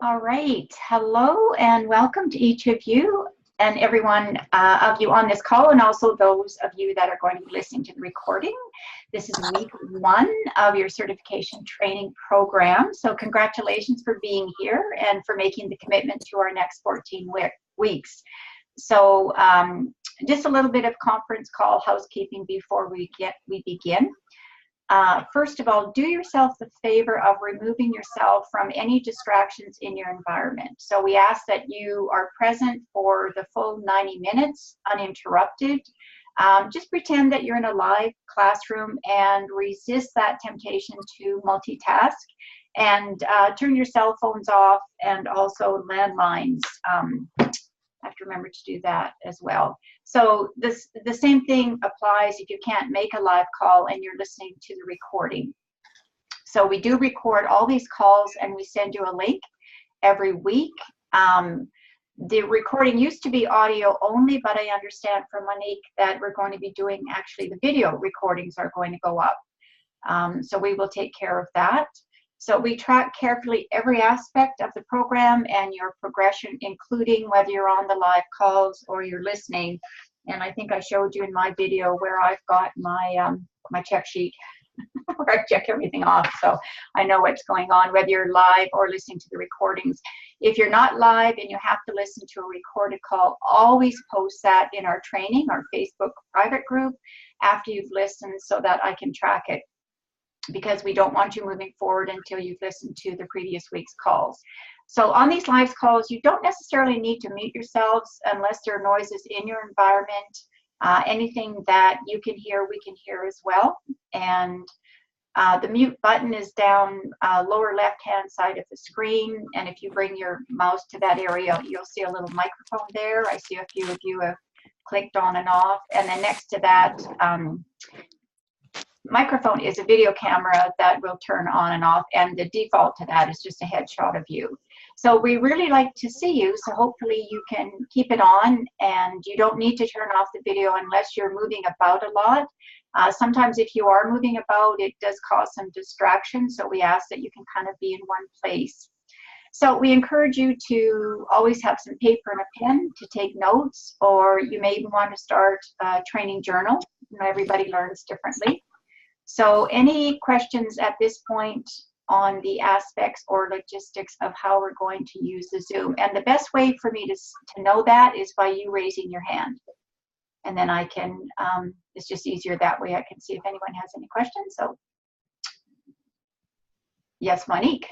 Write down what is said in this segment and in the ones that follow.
All right. Hello and welcome to each of you and everyone of you on this call, and also those of you that are going to be listening to the recording. This is week 1 of your certification training program. So congratulations for being here and for making the commitment to our next 14 weeks. So just a little bit of conference call housekeeping before we begin. First of all, do yourself the favor of removing yourself from any distractions in your environment. So we ask that you are present for the full 90 minutes uninterrupted. Just pretend that you're in a live classroom and resist that temptation to multitask, and turn your cell phones off and also landlines. I have to remember to do that as well. So the same thing applies if you can't make a live call and you're listening to the recording. So we do record all these calls and we send you a link every week. The recording used to be audio only, but I understand from Monique that we're going to be doing actually the video recordings are going to go up. So we will take care of that. So we track carefully every aspect of the program and your progression, including whether you're on the live calls or you're listening. And I think I showed you in my video where I've got my my check sheet where I check everything off, so I know what's going on, whether you're live or listening to the recordings. If you're not live and you have to listen to a recorded call, always post that in our training, our Facebook private group, after you've listened, so that I can track it, because we don't want you moving forward until you've listened to the previous week's calls. So on these live calls, you don't necessarily need to mute yourselves unless there are noises in your environment. Anything that you can hear, we can hear as well. And the mute button is down lower left-hand side of the screen. And if you bring your mouse to that area, you'll see a little microphone there. I see a few of you have clicked on and off. And then next to that, microphone is a video camera that will turn on and off, and the default to that is just a headshot of you. So we really like to see you, so hopefully you can keep it on, and you don't need to turn off the video unless you're moving about a lot. Sometimes if you are moving about, it does cause some distraction, so we ask that you can kind of be in one place. So we encourage you to always have some paper and a pen to take notes, or you may even want to start a training journal. You know, everybody learns differently. So any questions at this point on the aspects or logistics of how we're going to use the Zoom? And the best way for me to know that is by you raising your hand. And then I can, it's just easier that way. I can see if anyone has any questions. So, yes, Monique.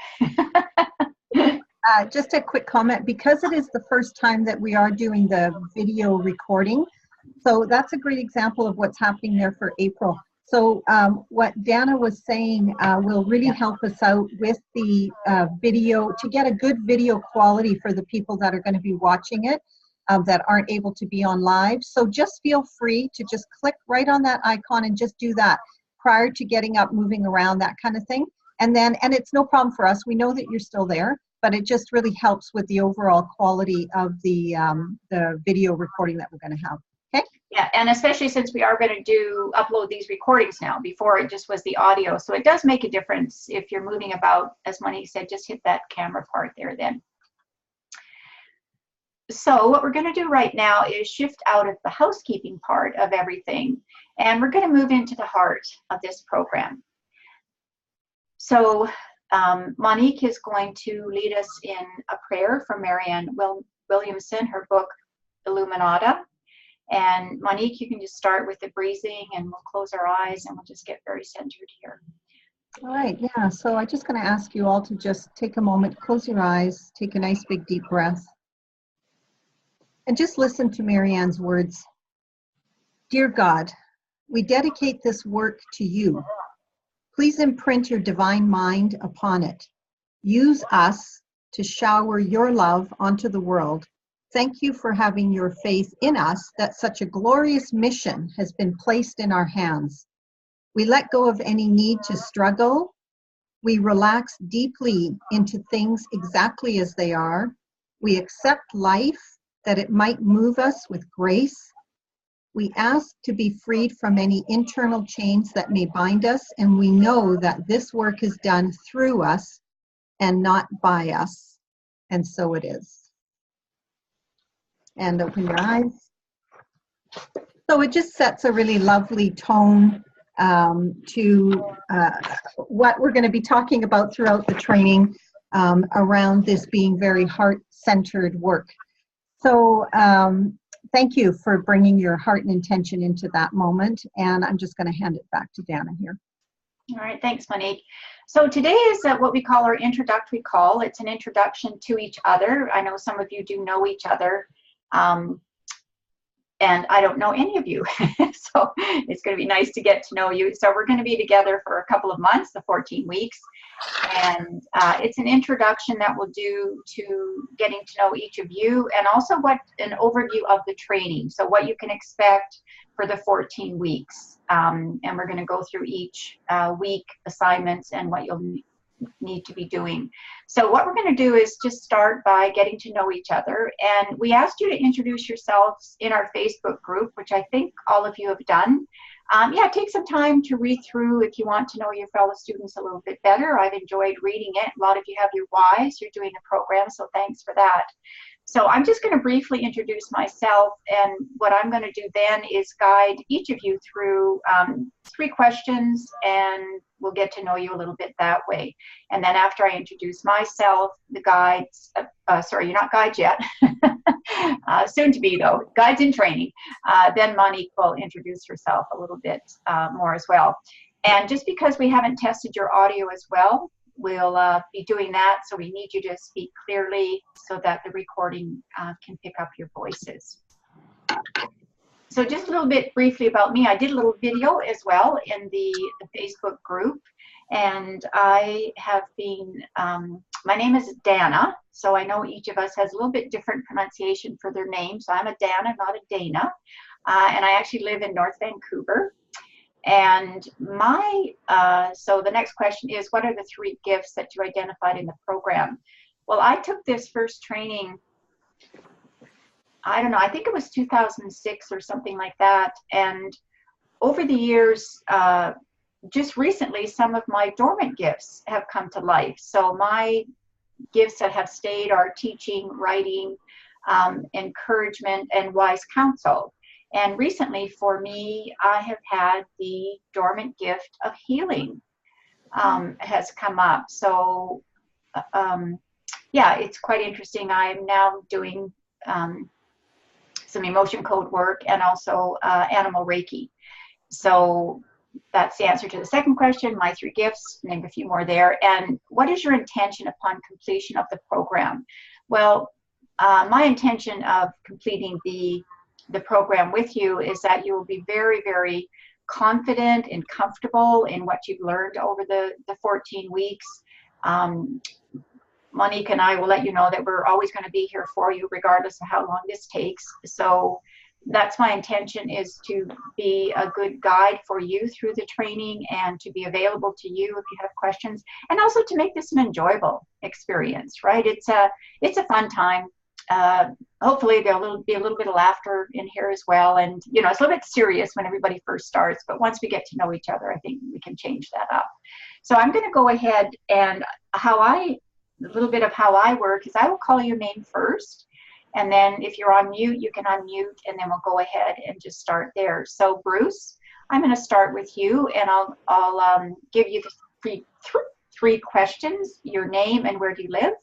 Just a quick comment, because it is the first time that we are doing the video recording. So that's a great example of what's happening there for April. So what Dana was saying will really help us out with the video, to get a good video quality for the people that are going to be watching it that aren't able to be on live. So just feel free to just click right on that icon and just do that prior to getting up, moving around, that kind of thing. And it's no problem for us. We know that you're still there, but it just really helps with the overall quality of the video recording that we're going to have. Okay. Yeah, and especially since we are going to upload these recordings now. Before it just was the audio, so it does make a difference if you're moving about. As Monique said, just hit that camera part there then. So what we're going to do right now is shift out of the housekeeping part of everything, and we're going to move into the heart of this program. So Monique is going to lead us in a prayer from Marianne Williamson, her book Illuminata. And Monique, you can just start with the breathing, and we'll close our eyes and we'll just get very centered here. All right, yeah, so I'm just going to ask you all to just take a moment, close your eyes, take a nice big deep breath, and just listen to Marianne's words. Dear God, we dedicate this work to you. Please imprint your divine mind upon it. Use us to shower your love onto the world. Thank you for having your faith in us, that such a glorious mission has been placed in our hands. We let go of any need to struggle. We relax deeply into things exactly as they are. We accept life, that it might move us with grace. We ask to be freed from any internal chains that may bind us, and we know that this work is done through us and not by us. and so it is. And open your eyes. So it just sets a really lovely tone to what we're going to be talking about throughout the training around this being very heart-centered work. So thank you for bringing your heart and intention into that moment. And I'm just going to hand it back to Dana here. All right, thanks, Monique. So today is what we call our introductory call. It's an introduction to each other. I know some of you do know each other, and I don't know any of you. So it's going to be nice to get to know you. So we're going to be together for a couple of months, the 14 weeks. And it's an introduction that we'll do to getting to know each of you, and also an overview of the training. So what you can expect for the 14 weeks. And we're going to go through each week assignments and what you'll need to be doing. So what we're going to do is just start by getting to know each other. And we asked you to introduce yourselves in our Facebook group, which I think all of you have done. Yeah, take some time to read through if you want to know your fellow students a little bit better. I've enjoyed reading it. A lot of you have your whys. You're doing the program, so thanks for that. So I'm just going to briefly introduce myself, and what I'm going to do then is guide each of you through 3 questions, and we'll get to know you a little bit that way. And then after I introduce myself, the guides, sorry, you're not guides yet, soon to be though, guides in training, then Monique will introduce herself a little bit more as well. And just because we haven't tested your audio as well, we'll be doing that, so we need you to speak clearly so that the recording can pick up your voices. So just a little bit briefly about me. I did a little video as well in the Facebook group, and I have been, my name is Dana, so I know each of us has a little bit different pronunciation for their name. So I'm a Dana, not a Dana, and I actually live in North Vancouver. And so the next question is, what are the 3 gifts that you identified in the program? Well, I took this first training, I don't know, I think it was 2006 or something like that. And over the years, just recently, some of my dormant gifts have come to life. So my gifts that have stayed are teaching, writing, encouragement, and wise counsel. And recently for me, I have had the dormant gift of healing has come up. So yeah, it's quite interesting. I'm now doing some emotion code work and also animal Reiki. So that's the answer to the second question. My 3 gifts, named a few more there. And what is your intention upon completion of the program? Well, my intention of completing the program with you is that you will be very, very confident and comfortable in what you've learned over the 14 weeks. Monique and I will let you know that we're always going to be here for you regardless of how long this takes. So that's my intention, is to be a good guide for you through the training and to be available to you if you have questions, and also to make this an enjoyable experience, right? It's a fun time. Hopefully there'll be a little bit of laughter in here as well. And, you know, it's a little bit serious when everybody first starts, but once we get to know each other, I think we can change that up. So I'm going to go ahead, and a little bit of how I work is I will call your name first. And then if you're on mute, you can unmute, and then we'll go ahead and just start there. So Bruce, I'm going to start with you, and I'll give you the 3 questions, your name and where do you live.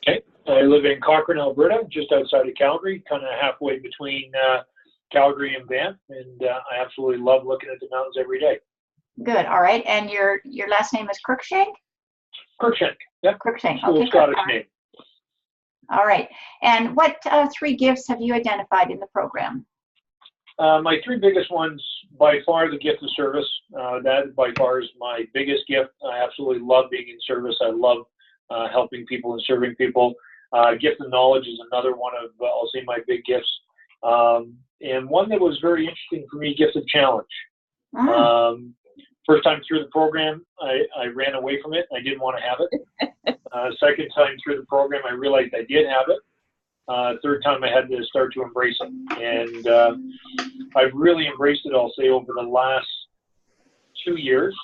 Okay, I live in Cochrane, Alberta, just outside of Calgary, kind of halfway between Calgary and Banff, and I absolutely love looking at the mountains every day. Good, all right, and your last name is Cruikshank? Cruikshank, yep. Cruikshank, Cool okay. Scottish name. All right, and what 3 gifts have you identified in the program? My 3 biggest ones, by far the gift of service. That by far is my biggest gift. I absolutely love being in service. I love helping people and serving people. Gift of knowledge is another one of, I'll say, my big gifts. And one that was very interesting for me, gift of challenge. First time through the program, I ran away from it. I didn't want to have it. Second time through the program, I realized I did have it. Third time, I had to start to embrace it. And I've really embraced it, I'll say, over the last 2 years,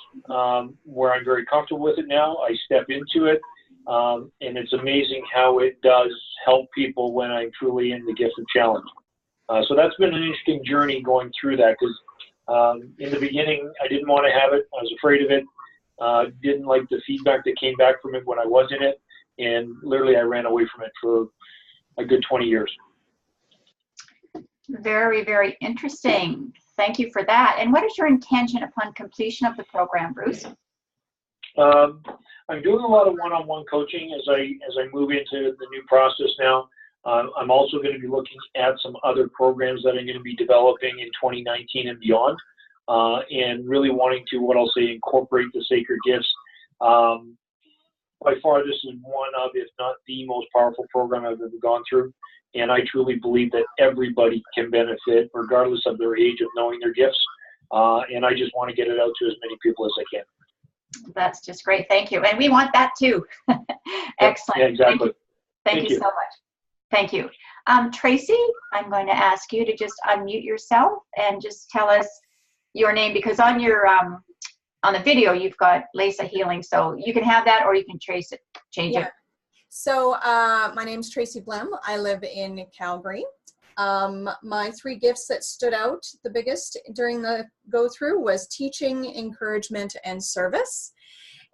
where I'm very comfortable with it now. I step into it, And it's amazing how it does help people when I'm truly in the gift of challenge. So that's been an interesting journey going through that, because in the beginning, I didn't want to have it. I was afraid of it. Didn't like the feedback that came back from it when I was in it. And literally, I ran away from it for a good 20 years. Very, very interesting. Thank you for that. And what is your intention upon completion of the program, Bruce? I'm doing a lot of one-on-one coaching as I move into the new process now. I'm also going to be looking at some other programs that I'm going to be developing in 2019 and beyond, and really wanting to, what I'll say, incorporate the sacred gifts. By far, this is one of, if not the most powerful program I've ever gone through. And I truly believe that everybody can benefit, regardless of their age, of knowing their gifts. And I just want to get it out to as many people as I can. That's just great. Thank you. And we want that too. Excellent. Yeah, exactly. Thank you so much. Thank you. Tracy, I'm going to ask you to just unmute yourself and just tell us your name, because on your on the video you've got Lisa Healing, so you can have that or you can change it. So my name's Tracy Blem. I live in Calgary. My 3 gifts that stood out the biggest during the go-through was teaching, encouragement, and service.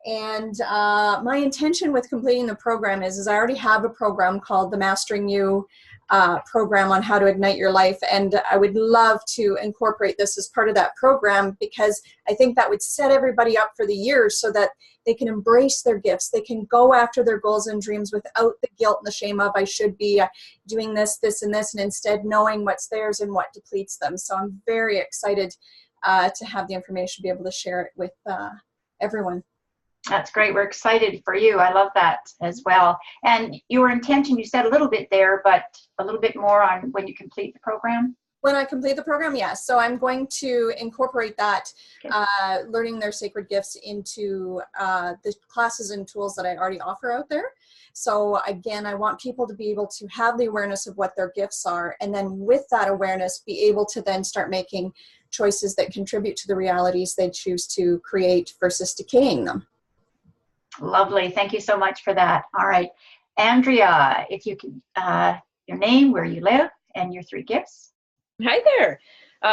And my intention with completing the program is I already have a program called the Mastering You program on how to ignite your life. And I would love to incorporate this as part of that program, because I think that would set everybody up for the year so that they can embrace their gifts. They can go after their goals and dreams without the guilt and the shame of, I should be doing this, this, and this, and instead knowing what's theirs and what depletes them. So I'm very excited to have the information, be able to share it with everyone. That's great. We're excited for you. I love that as well. And your intention, you said a little bit there, but a little bit more on when you complete the program? When I complete the program, yes. So I'm going to incorporate that, learning their sacred gifts into the classes and tools that I already offer out there. So again, I want people to be able to have the awareness of what their gifts are, and then with that awareness, be able to then start making choices that contribute to the realities they choose to create versus decaying them. Lovely. Thank you so much for that. All right. Andrea, if you can, your name, where you live, and your 3 gifts. Hi there.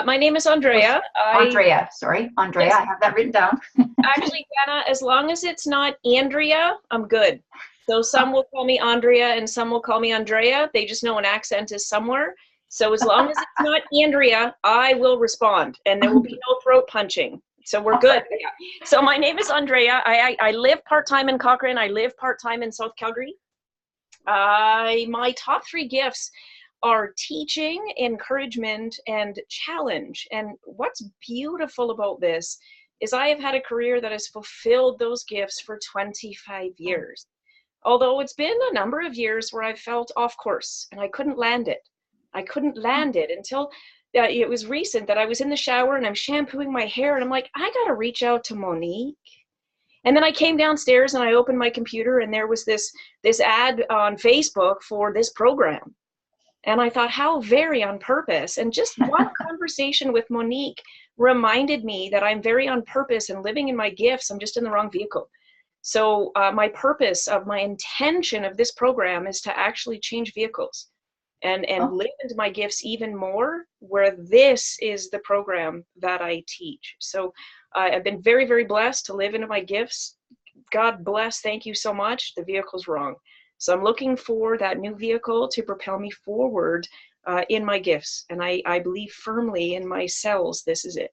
My name is Andrea. Andrea. Yes. I have that written down. Actually, Dana, as long as it's not Andrea, I'm good. So some will call me Andrea and some will call me Andrea. They just know an accent is somewhere. So as long as it's not Andrea, I will respond, and there will be no throat punching. So we're good. Yeah. So my name is Andrea. I live part-time in Cochrane. I live part-time in South Calgary. My top 3 gifts are teaching, encouragement, and challenge. And what's beautiful about this is I have had a career that has fulfilled those gifts for 25 years. Although it's been a number of years where I felt off course and I couldn't land it. I couldn't land it until it was recent that I was in the shower and I'm shampooing my hair and I'm like, I gotta reach out to Monique. And then I came downstairs and I opened my computer and there was this ad on Facebook for this program. And I thought, how very on purpose. And just one conversation with Monique reminded me that I'm very on purpose and living in my gifts. I'm just in the wrong vehicle. So my purpose of my intention of this program is to actually change vehicles and live into my gifts even more, where this is the program that I teach. So I've been very, very blessed to live into my gifts. God bless. Thank you so much. The vehicle's wrong. So I'm looking for that new vehicle to propel me forward in my gifts. And I believe firmly in my cells, this is it.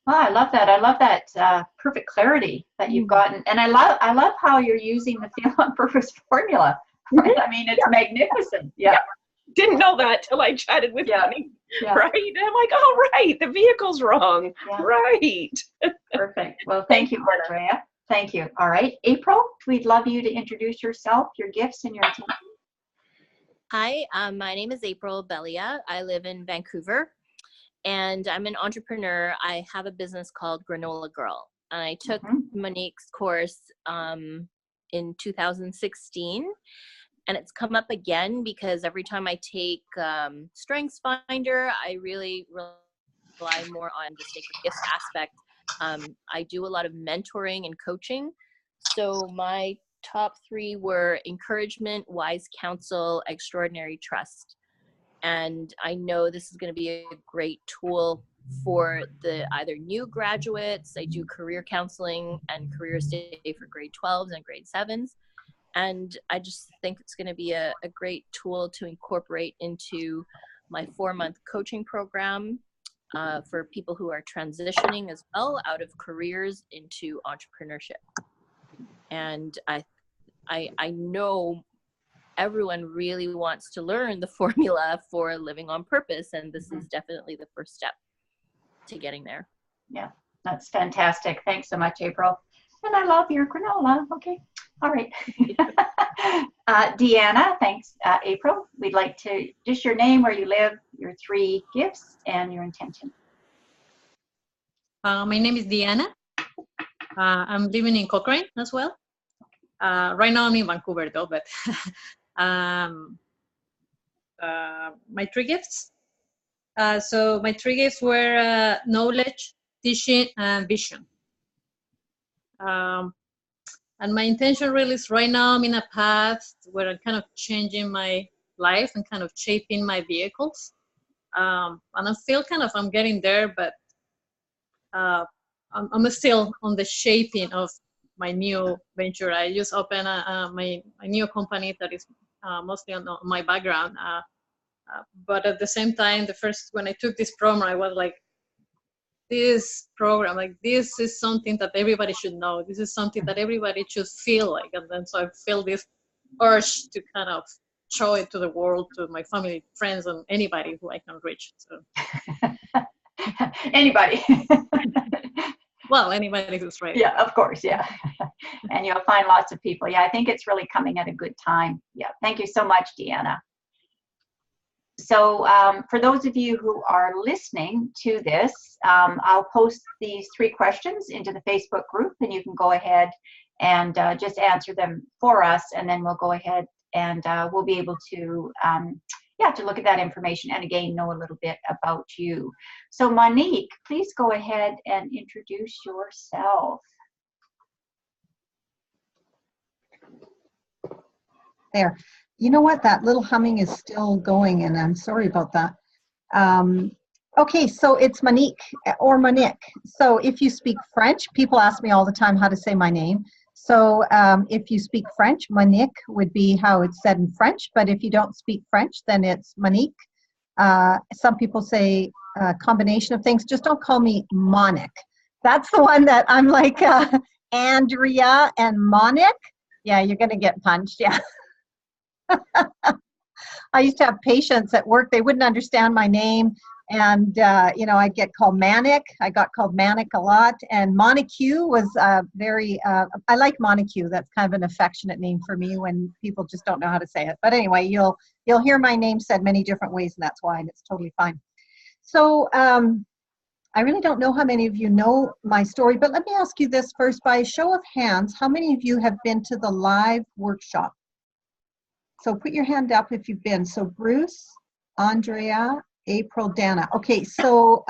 Oh, I love that. I love that perfect clarity that you've gotten. And I love how you're using the Feel on Purpose formula. Right? I mean, it's magnificent. Yeah. Didn't know that till I chatted with Monique. Yeah. Right? And I'm like, oh, right. The vehicle's wrong. Yeah. Right. Perfect. Well, thank you, Andrea. Thank you. All right. April, we'd love you to introduce yourself, your gifts, and your team. Hi, my name is April Belia. I live in Vancouver, and I'm an entrepreneur. I have a business called Granola Girl. And I took Monique's course in 2016, and it's come up again because every time I take Strengths Finder, I really rely more on the sacred gifts aspect. I do a lot of mentoring and coaching. So my top 3 were encouragement, wise counsel, extraordinary trust. And I know this is going to be a great tool for the either new graduates. I do career counseling and careers day for grade 12s and grade 7s. And I just think it's going to be a great tool to incorporate into my 4-month coaching program for people who are transitioning as well out of careers into entrepreneurship. And I know everyone really wants to learn the formula for living on purpose, and this is definitely the first step to getting there. Yeah, that's fantastic. Thanks so much, April. And I love your granola. Okay, all right. Deanna, thanks, April. We'd like to just your name, where you live, your 3 gifts, and your intention. My name is Deanna. I'm living in Cochrane as well. Right now I'm in Vancouver though, but my 3 gifts. So my 3 gifts were knowledge, teaching, and vision. And my intention really is right now I'm in a path where I'm kind of changing my life and kind of shaping my vehicles. And I'm still I'm getting there, but I'm still on the shaping of my new venture. I just opened my new company that is mostly on my background. But at the same time, when I took this program, I was like, this program, like this is something that everybody should know. This is something that everybody should feel like. And then so I feel this urge to kind of show it to the world, to my family, friends, and anybody who I can reach. So Anybody. Well, anybody who's ready. Yeah, of course, yeah. And you'll find lots of people. Yeah, I think it's really coming at a good time. Yeah, thank you so much, Deanna. So for those of you who are listening to this, I'll post these 3 questions into the Facebook group, and you can go ahead and just answer them for us, and then we'll go ahead and we'll be able to to look at that information and again know a little bit about you. So Monique, please go ahead and introduce yourself. There. You know what? That little humming is still going, and I'm sorry about that. Okay, so it's Monique or Monique. So if you speak French, people ask me all the time how to say my name. So if you speak French, Monique would be how it's said in French. But if you don't speak French, then it's Monique. Some people say a combination of things. Just don't call me Monique. That's the one that I'm like Andrea and Monique. Yeah, you're going to get punched. Yeah. I used to have patients at work. They wouldn't understand my name. And, I'd get called Manic. I got called Manic a lot. And Montague was I like Montague. That's kind of an affectionate name for me when people just don't know how to say it. But anyway, you'll hear my name said many different ways, and that's why, and it's totally fine. So I really don't know how many of you know my story, but let me ask you this first. By a show of hands, how many of you have been to the live workshop? So put your hand up if you've been. So Bruce, Andrea, April, Dana. Okay, so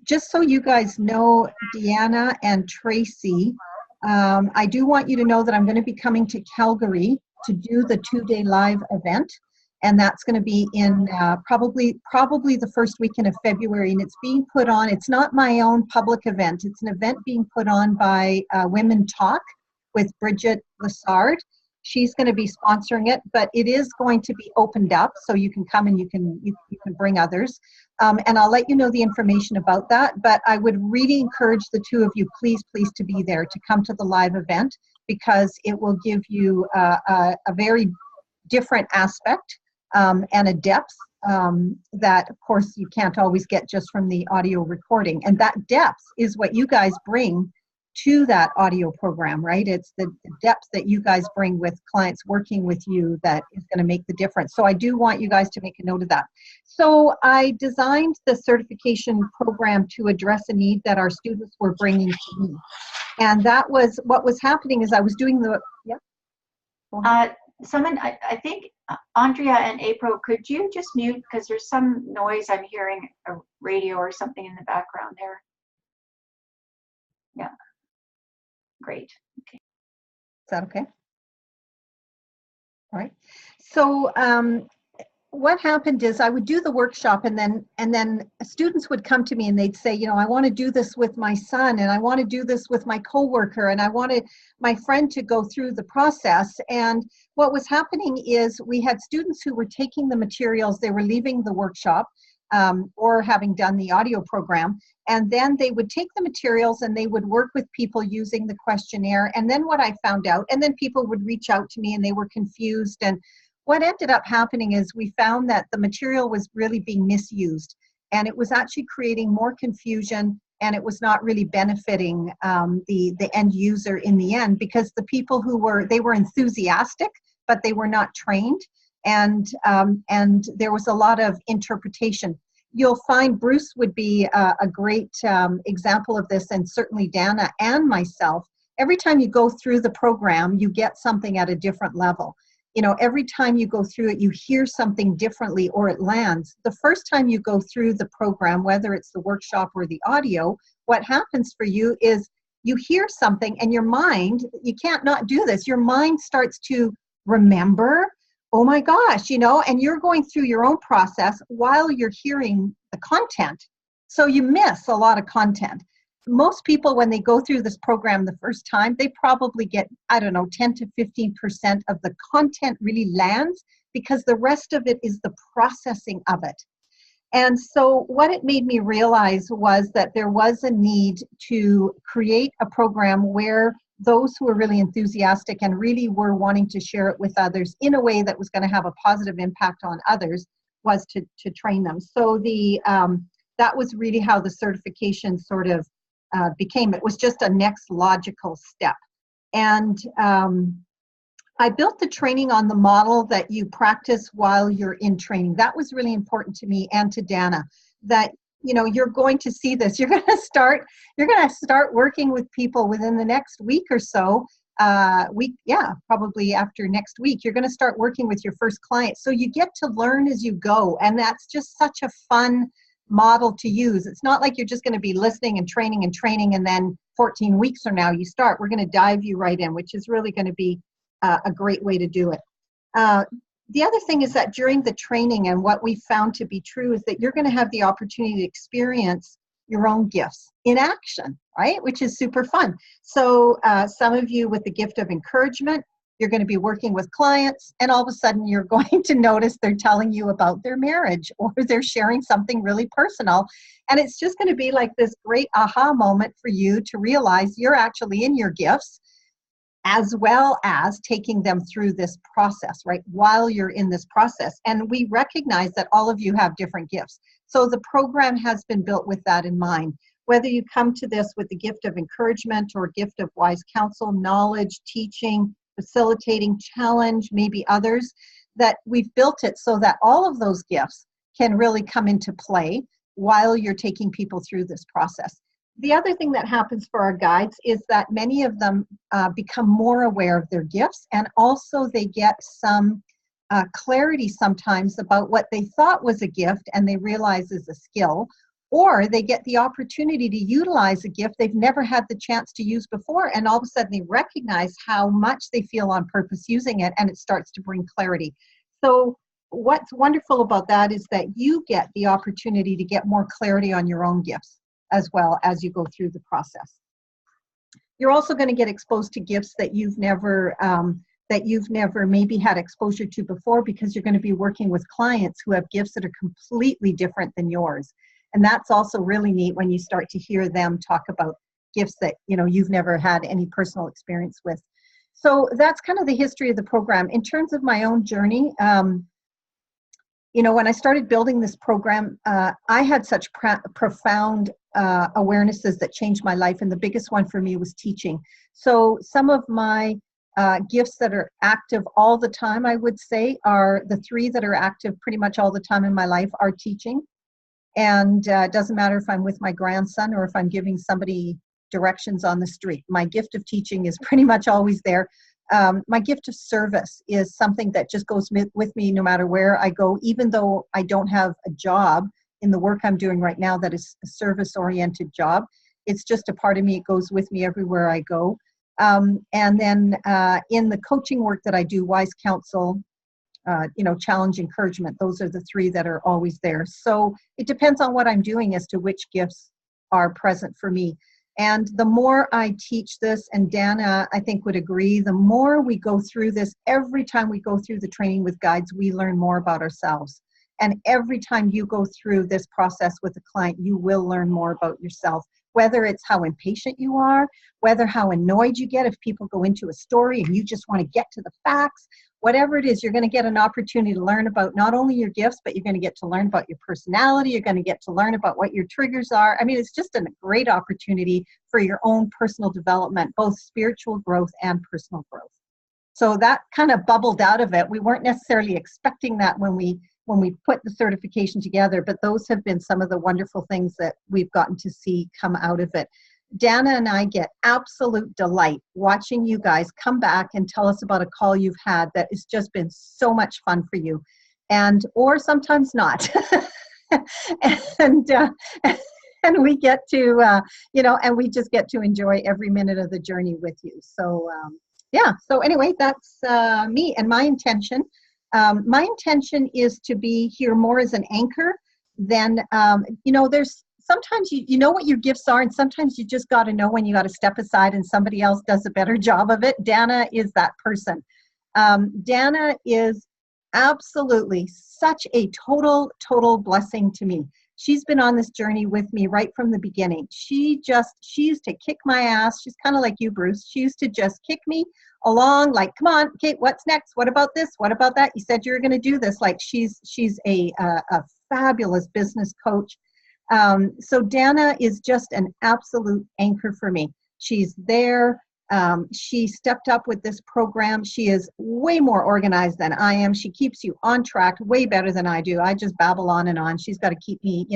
just so you guys know, Deanna and Tracy, I do want you to know that I'm going to be coming to Calgary to do the 2-day live event, and that's going to be in probably the first weekend of February, and it's being put on. It's not my own public event. It's an event being put on by Women Talk with Bridget Lessard. She's going to be sponsoring it, but it is going to be opened up, so you can come and you can bring others. And I'll let you know the information about that. But I would really encourage the 2 of you, please, to be there, to come to the live event, because it will give you a very different aspect and a depth that, of course, you can't always get just from the audio recording. And that depth is what you guys bring to that audio program, right? It's the depth that you guys bring with clients working with you that is going to make the difference. So I do want you guys to make a note of that. So I designed the certification program to address a need that our students were bringing to me. And that was what was happening is I was doing the, yeah. Someone, I think, Andrea and April, could you just mute, because there's some noise. I'm hearing a radio or something in the background there. Yeah. Great. Okay. that okay? All right. So what happened is I would do the workshop, and then students would come to me and they'd say, you know, I want to do this with my son, and I want to do this with my coworker, and I wanted my friend to go through the process. And what was happening is we had students who were taking the materials, they were leaving the workshop or having done the audio program, and then they would take the materials and they would work with people using the questionnaire. And then what I found out, and then people would reach out to me and they were confused, and what ended up happening is we found that the material was really being misused, and it was actually creating more confusion, and it was not really benefiting the end user in the end, because the people who were enthusiastic, but they were not trained, and there was a lot of interpretation. You'll find Bruce would be a great example of this, and certainly Dana and myself. Every time you go through the program, you get something at a different level. You know, every time you go through it, you hear something differently, or it lands. The first time you go through the program, whether it's the workshop or the audio, what happens for you is you hear something and your mind, you can't not do this, your mind starts to remember, oh my gosh, you know, and you're going through your own process while you're hearing the content. So you miss a lot of content. Most people, when they go through this program the first time, they probably get, I don't know, 10 to 15% of the content really lands, because the rest of it is the processing of it. And so what it made me realize was that there was a need to create a program where those who were really enthusiastic and really were wanting to share it with others in a way that was going to have a positive impact on others was to train them. So that was really how the certification sort of became. It was just a next logical step. And I built the training on the model that you practice while you're in training. That was really important to me and to Dana, that, you know, you're going to see this. You're going to start working with people within the next week or so. Probably after next week, you're going to start working with your first client. So you get to learn as you go. And that's just such a fun model to use. It's not like you're just going to be listening and training and then 14 weeks from now you start. We're going to dive you right in, which is really going to be a great way to do it. The other thing is that during the training, and what we found to be true, is that you're going to have the opportunity to experience your own gifts in action, right? Which is super fun. So some of you with the gift of encouragement, you're going to be working with clients, and all of a sudden you're going to notice they're telling you about their marriage, or they're sharing something really personal. And it's just going to be like this great aha moment for you to realize you're actually in your gifts, as well as taking them through this process, right? While you're in this process. And we recognize that all of you have different gifts. So the program has been built with that in mind. Whether you come to this with the gift of encouragement or gift of wise counsel, knowledge, teaching, facilitating, challenge, maybe others, that we've built it so that all of those gifts can really come into play while you're taking people through this process. The other thing that happens for our guides is that many of them become more aware of their gifts, and also they get some clarity sometimes about what they thought was a gift and they realize is a skill, or they get the opportunity to utilize a gift they've never had the chance to use before, and all of a sudden they recognize how much they feel on purpose using it, and it starts to bring clarity. So what's wonderful about that is that you get the opportunity to get more clarity on your own gifts as well as you go through the process. You're also going to get exposed to gifts that you've never maybe had exposure to before, because you're going to be working with clients who have gifts that are completely different than yours. And that's also really neat when you start to hear them talk about gifts that, you know, you've never had any personal experience with. So that's kind of the history of the program. In terms of my own journey, you know, when I started building this program, I had such profound awarenesses that changed my life, and the biggest one for me was teaching. So some of my gifts that are active all the time, I would say, are the three that are active pretty much all the time in my life are teaching. And it doesn't matter if I'm with my grandson or if I'm giving somebody directions on the street. My gift of teaching is pretty much always there. My gift of service is something that just goes with me no matter where I go, even though I don't have a job in the work I'm doing right now that is a service-oriented job. It's just a part of me. It goes with me everywhere I go. And then in the coaching work that I do, Wise Counsel, challenge, encouragement, those are the three that are always there. So it depends on what I'm doing as to which gifts are present for me. And the more I teach this, and Dana, I think, would agree, the more we go through this, every time we go through the training with guides, we learn more about ourselves. And every time you go through this process with a client, you will learn more about yourself, whether it's how impatient you are, whether how annoyed you get if people go into a story and you just want to get to the facts. Whatever it is, you're going to get an opportunity to learn about not only your gifts, but you're going to get to learn about your personality. You're going to get to learn about what your triggers are. I mean, it's just a great opportunity for your own personal development, both spiritual growth and personal growth. So that kind of bubbled out of it. We weren't necessarily expecting that when we put the certification together, but those have been some of the wonderful things that we've gotten to see come out of it. Dana and I get absolute delight watching you guys come back and tell us about a call you've had that has just been so much fun for you, or sometimes not. And we get to, and we just get to enjoy every minute of the journey with you. So, so anyway, that's me and my intention. My intention is to be here more as an anchor than, there's sometimes you know what your gifts are, and sometimes you just got to know when you got to step aside and somebody else does a better job of it. Dana is that person. Dana is absolutely such a total blessing to me. She's been on this journey with me right from the beginning. She used to kick my ass. She's kind of like you, Bruce. She used to just kick me along, like, come on, Kate, what's next? What about this? What about that? You said you were going to do this. Like, she's a fabulous business coach. So Dana is just an absolute anchor for me. She's there. She stepped up with this program. She is way more organized than I am. She keeps you on track way better than I do. I just babble on and on. She's got to keep me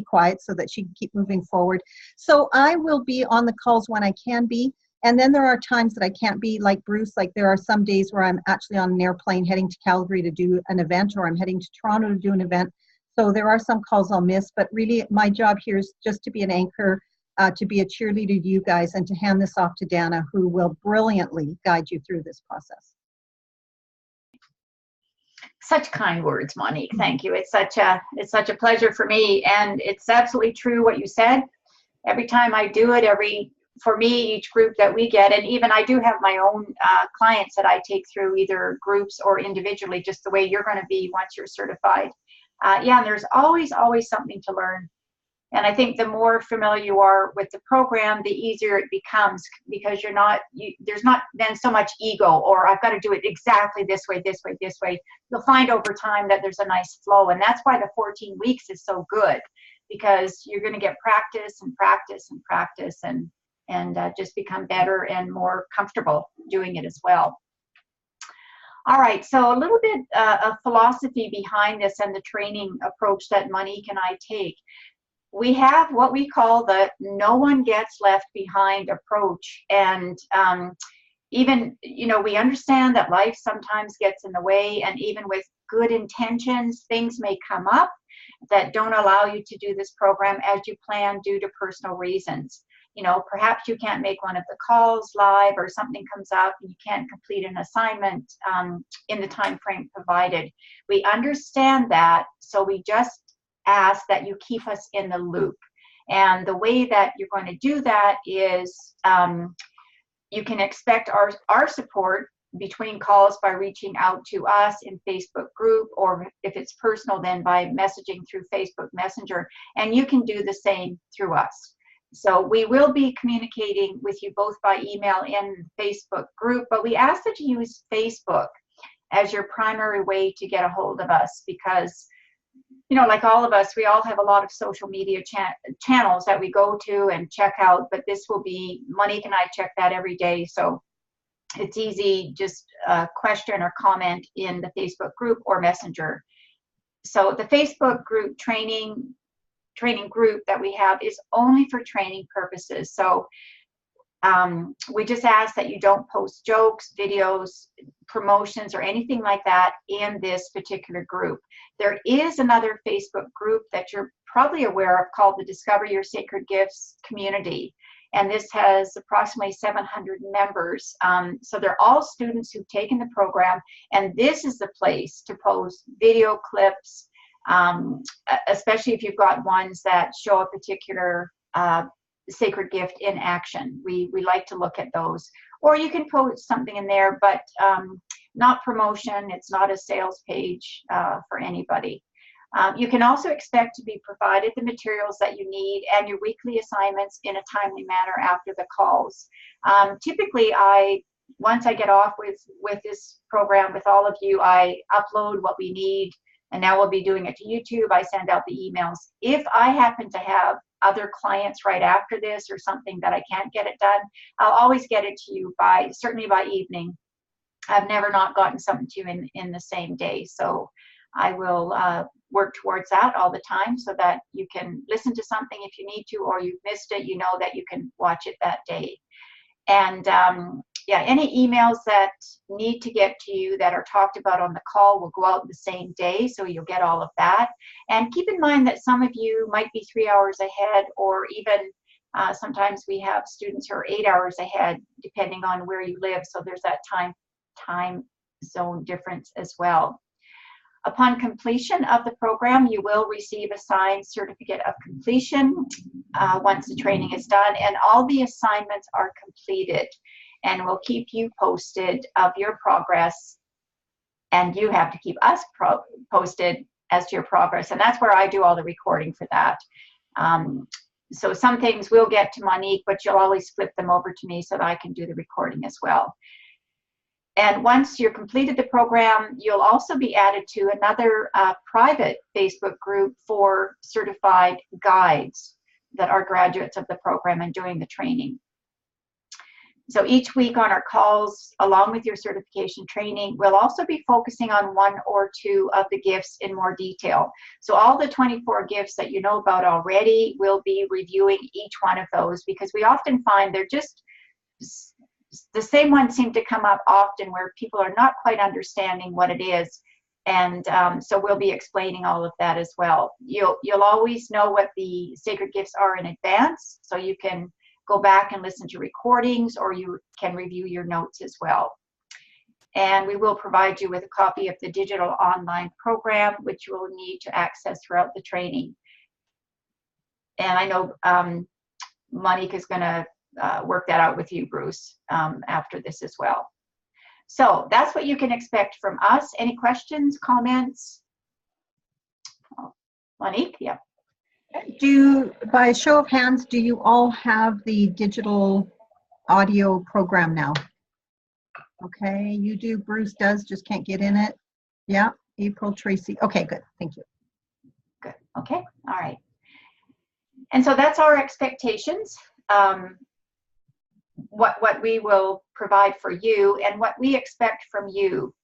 quiet so that she can keep moving forward. So I will be on the calls when I can be. And then there are times that I can't be, like Bruce. Like, there are some days where I'm actually on an airplane heading to Calgary to do an event, or I'm heading to Toronto to do an event. So there are some calls I'll miss, but really my job here is just to be an anchor, to be a cheerleader to you guys, and to hand this off to Dana, who will brilliantly guide you through this process. Such kind words, Monique. Thank you. It's such a pleasure for me, and it's absolutely true what you said. Every time I do it, for me, each group that we get, and even I do have my own clients that I take through either groups or individually, just the way you're going to be once you're certified. And there's always something to learn. And I think the more familiar you are with the program, the easier it becomes, because there's not then so much ego, or I've got to do it exactly this way. You'll find over time that there's a nice flow. And that's why the 14 weeks is so good, because you're going to get practice and just become better and more comfortable doing it as well. All right, so a little bit of philosophy behind this and the training approach that Monique and I take. We have what we call the no one gets left behind approach. And even, we understand that life sometimes gets in the way, and even with good intentions, things may come up that don't allow you to do this program as you plan due to personal reasons. Perhaps you can't make one of the calls live, or something comes up and you can't complete an assignment in the time frame provided. We understand that, so we just ask that you keep us in the loop. And the way that you're going to do that is you can expect our support between calls by reaching out to us in Facebook group, or if it's personal, then by messaging through Facebook Messenger. And you can do the same through us. So we will be communicating with you both by email and Facebook group, but we ask that you use Facebook as your primary way to get a hold of us, because, like all of us, we all have a lot of social media channels that we go to and check out, but this will be, Monique and I check that every day. So it's easy, just a question or comment in the Facebook group or Messenger. So the Facebook group training group that we have is only for training purposes. So we just ask that you don't post jokes, videos, promotions, or anything like that in this particular group. There is another Facebook group that you're probably aware of called the Discover Your Sacred Gifts community. and this has approximately 700 members. So they're all students who've taken the program, and this is the place to post video clips, especially if you've got ones that show a particular sacred gift in action. We like to look at those. Or you can post something in there, but not promotion. It's not a sales page for anybody. You can also expect to be provided the materials that you need and your weekly assignments in a timely manner after the calls. Typically, once I get off with this program with all of you, I upload what we need, and now we'll be doing it to YouTube. I send out the emails. If I happen to have other clients right after this or something that I can't get it done, I'll always get it to you certainly by evening. I've never not gotten something to you in the same day. So I will work towards that all the time so that you can listen to something if you need to, or you've missed it, you know that you can watch it that day. And yeah, any emails that need to get to you that are talked about on the call will go out the same day, so you'll get all of that. And keep in mind that some of you might be 3 hours ahead, or even sometimes we have students who are 8 hours ahead, depending on where you live. So there's that time zone difference as well. Upon completion of the program, you will receive a signed certificate of completion once the training is done, and all the assignments are completed. And we'll keep you posted of your progress, and you have to keep us posted as to your progress. And that's where I do all the recording for that. So some things will get to Monique, but you'll always flip them over to me so that I can do the recording as well. And once you're completed the program, you'll also be added to another private Facebook group for certified guides that are graduates of the program and doing the training. So each week on our calls, along with your certification training, we'll also be focusing on 1 or 2 of the gifts in more detail. So all the 24 gifts that you know about already, we'll be reviewing each one of those, because we often find they're just the same ones seem to come up often where people are not quite understanding what it is. And so we'll be explaining all of that as well. You'll always know what the sacred gifts are in advance, so you can go back and listen to recordings, or you can review your notes as well. And we will provide you with a copy of the digital online program, which you will need to access throughout the training. And I know Monique is going to work that out with you, Bruce, after this as well. So that's what you can expect from us. Any questions, comments? Oh, Monique, yeah. By a show of hands, do you all have the digital audio program now? Okay, you do, Bruce does, just can't get in it. Yeah, April, Tracy. Okay, good, thank you. Good, okay, all right. And so that's our expectations. What we will provide for you and what we expect from you.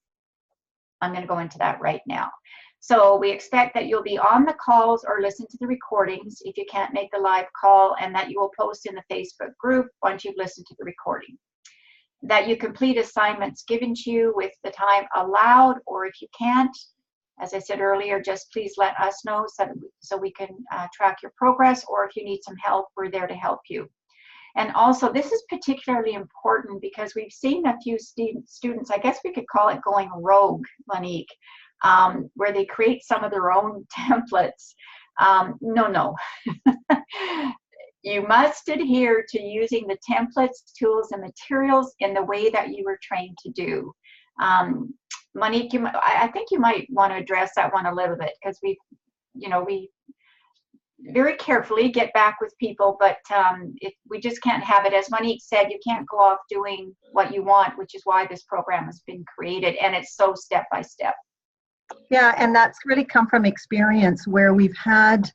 I'm going to go into that right now. So we expect that you'll be on the calls or listen to the recordings if you can't make the live call, and that you will post in the Facebook group once you've listened to the recording. That you complete assignments given to you with the time allowed, or if you can't, as I said earlier, just please let us know so we can track your progress, or if you need some help, we're there to help you. And also, this is particularly important because we've seen a few students, I guess we could call it going rogue, Monique, where they create some of their own templates. No. You must adhere to using the templates, tools, and materials in the way that you were trained to do. Monique, I think you might want to address that one a little bit, because we very carefully get back with people, but we just can't have it. As Monique said, you can't go off doing what you want, which is why this program has been created, and it's so step by step. Yeah, and that's really come from experience where we've had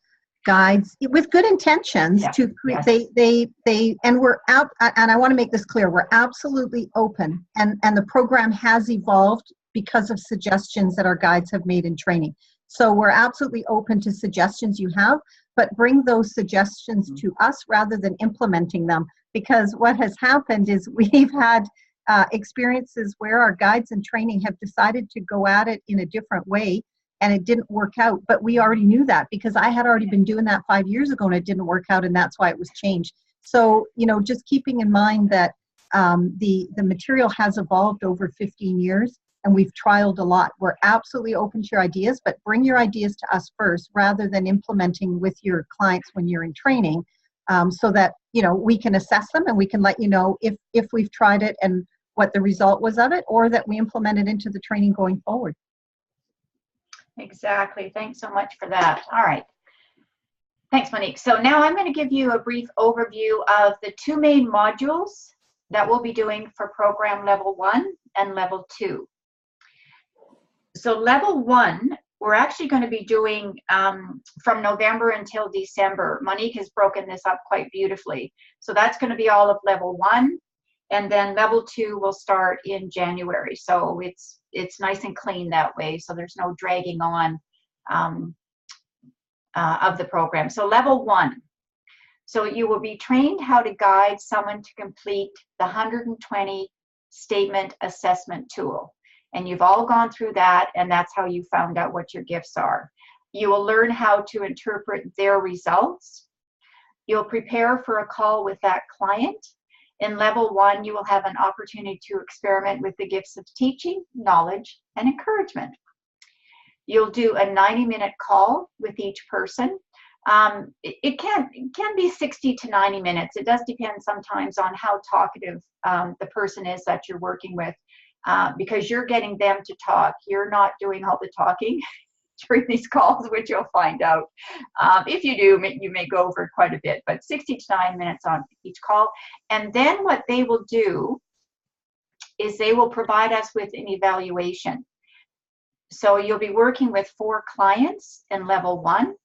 guides with good intentions to create. Yes. And we're out, and I want to make this clear, we're absolutely open, and the program has evolved because of suggestions that our guides have made in training. So we're absolutely open to suggestions you have, but bring those suggestions to us rather than implementing them, because what has happened is we've had experiences where our guides in training have decided to go at it in a different way, and it didn't work out. But we already knew that because I had already been doing that 5 years ago, and it didn't work out, and that's why it was changed. So, just keeping in mind that the material has evolved over 15 years and we've trialed a lot. We're absolutely open to your ideas, but bring your ideas to us first rather than implementing with your clients when you're in training, so that, we can assess them and we can let you know if we've tried it and what the result was of it, or that we implement it into the training going forward. Exactly. Thanks so much for that. All right. Thanks, Monique. So now I'm going to give you a brief overview of the two main modules that we'll be doing for program level 1 and level 2. So level 1, we're actually going to be doing from November until December. Monique has broken this up quite beautifully. So that's going to be all of level 1. And then level 2 will start in January. So it's nice and clean that way. So there's no dragging on of the program. So level 1. So you will be trained how to guide someone to complete the 120 statement assessment tool. And you've all gone through that, and that's how you found out what your gifts are. You will learn how to interpret their results. You'll prepare for a call with that client. In level 1, you will have an opportunity to experiment with the gifts of teaching, knowledge, and encouragement. You'll do a 90-minute call with each person. It can be 60 to 90 minutes. It does depend sometimes on how talkative the person is that you're working with, because you're getting them to talk. You're not doing all the talking during these calls, which you'll find out. If you do, you may go over quite a bit, but 60 to 90 minutes on each call. And then what they will do is they will provide us with an evaluation. So you'll be working with 4 clients in level 1.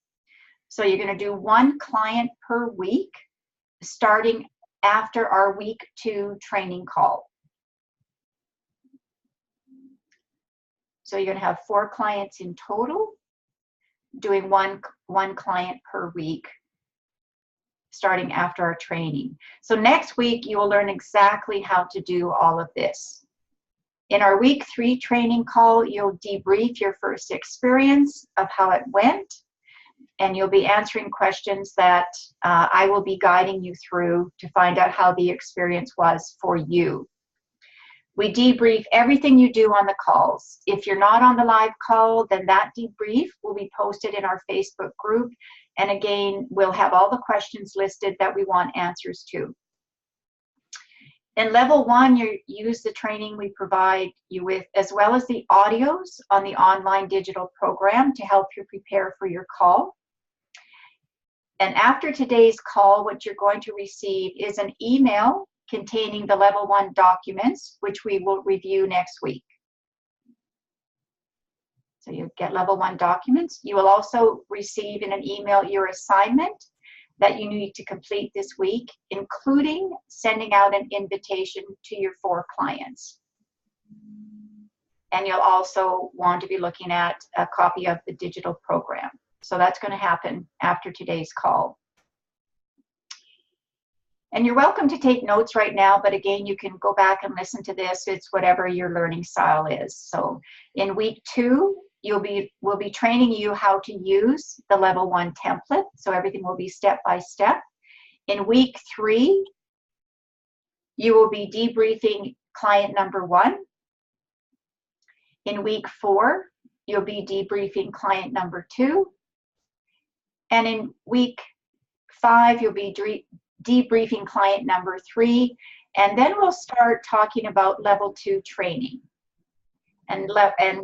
So you're going to do 1 client per week, starting after our week 2 training call. So you're going to have 4 clients in total, doing one client per week, starting after our training. So next week, you will learn exactly how to do all of this. In our week 3 training call, you'll debrief your first experience of how it went, and you'll be answering questions that I will be guiding you through to find out how the experience was for you. We debrief everything you do on the calls. If you're not on the live call, then that debrief will be posted in our Facebook group. And again, we'll have all the questions listed that we want answers to. In level 1, you use the training we provide you with, as well as the audios on the online digital program to help you prepare for your call. And after today's call, what you're going to receive is an email containing the level 1 documents, which we will review next week. So you get level 1 documents. You will also receive in an email your assignment that you need to complete this week, including sending out an invitation to your 4 clients. And you'll also want to be looking at a copy of the digital program. So that's going to happen after today's call. And you're welcome to take notes right now, but again, you can go back and listen to this. It's whatever your learning style is. So in week 2, we'll be training you how to use the level 1 template. So everything will be step by step. In week 3, you will be debriefing client number 1. In week 4, you'll be debriefing client number 2. And in week 5, you'll be debriefing client number 3. And then we'll start talking about level 2 training. And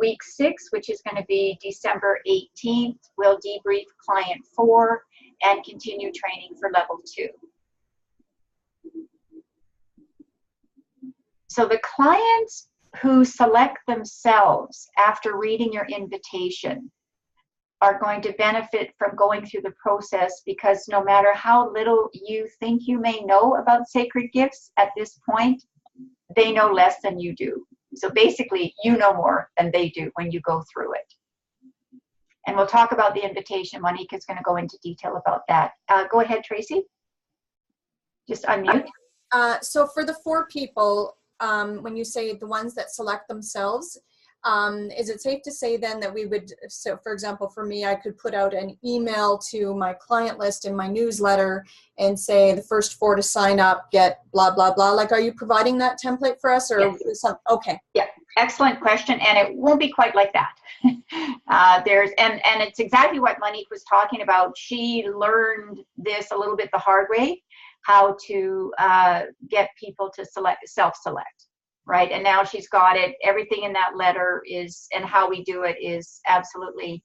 week 6, which is going to be December 18th, we'll debrief client 4 and continue training for level 2. So the clients who select themselves after reading your invitation are going to benefit from going through the process, because no matter how little you think you may know about sacred gifts at this point, they know less than you do. So basically, you know more than they do when you go through it. And we'll talk about the invitation. Monique is going to go into detail about that. Go ahead, Tracy. Just unmute. So for the 4 people, when you say the ones that select themselves, Is it safe to say then that we would, so for example, for me, I could put out an email to my client list in my newsletter and say the first 4 to sign up get blah, blah, blah. Like, are you providing that template for us or Yes. some? Okay. Yeah, excellent question. And it won't be quite like that. And it's exactly what Monique was talking about. She learned this a little bit the hard way, how to get people to self-select. Right, and now she's got it. Everything in that letter is, and how we do it is absolutely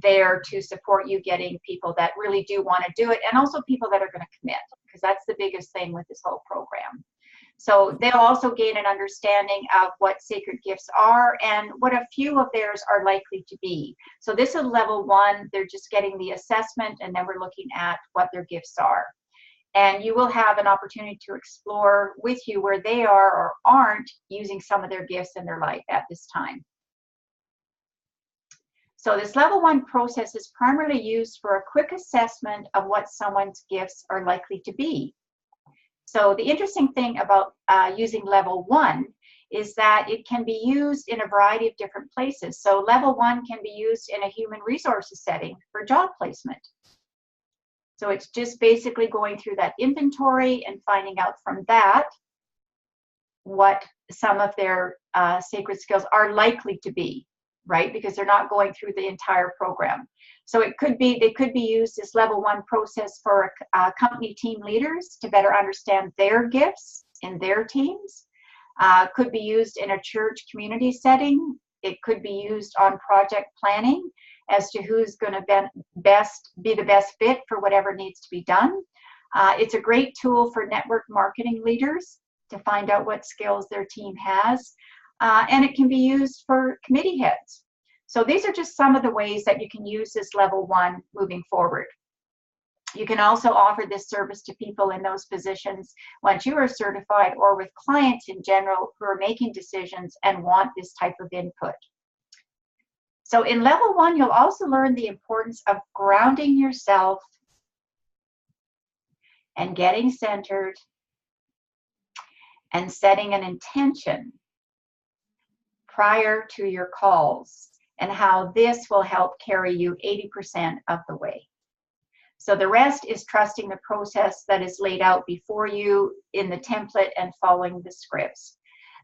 there to support you getting people that really do want to do it, and also people that are going to commit, because that's the biggest thing with this whole program. So they'll also gain an understanding of what sacred gifts are and what a few of theirs are likely to be. So this is level 1. They're just getting the assessment, and then we're looking at what their gifts are. And you will have an opportunity to explore with you where they are or aren't using some of their gifts in their life at this time. So this level 1 process is primarily used for a quick assessment of what someone's gifts are likely to be. So the interesting thing about using level 1 is that it can be used in a variety of different places. So level 1 can be used in a human resources setting for job placement. So it's just basically going through that inventory and finding out from that what some of their sacred skills are likely to be, right? Because they're not going through the entire program. So it could be, they could be used as level 1 process for company team leaders to better understand their gifts in their teams. Could be used in a church community setting. It could be used on project planning as to who's going to be the best fit for whatever needs to be done. It's a great tool for network marketing leaders to find out what skills their team has. And it can be used for committee heads. So these are just some of the ways that you can use this level 1 moving forward. You can also offer this service to people in those positions once you are certified, or with clients in general who are making decisions and want this type of input. So in level 1, you'll also learn the importance of grounding yourself and getting centered and setting an intention prior to your calls, and how this will help carry you 80% of the way. So the rest is trusting the process that is laid out before you in the template and following the scripts.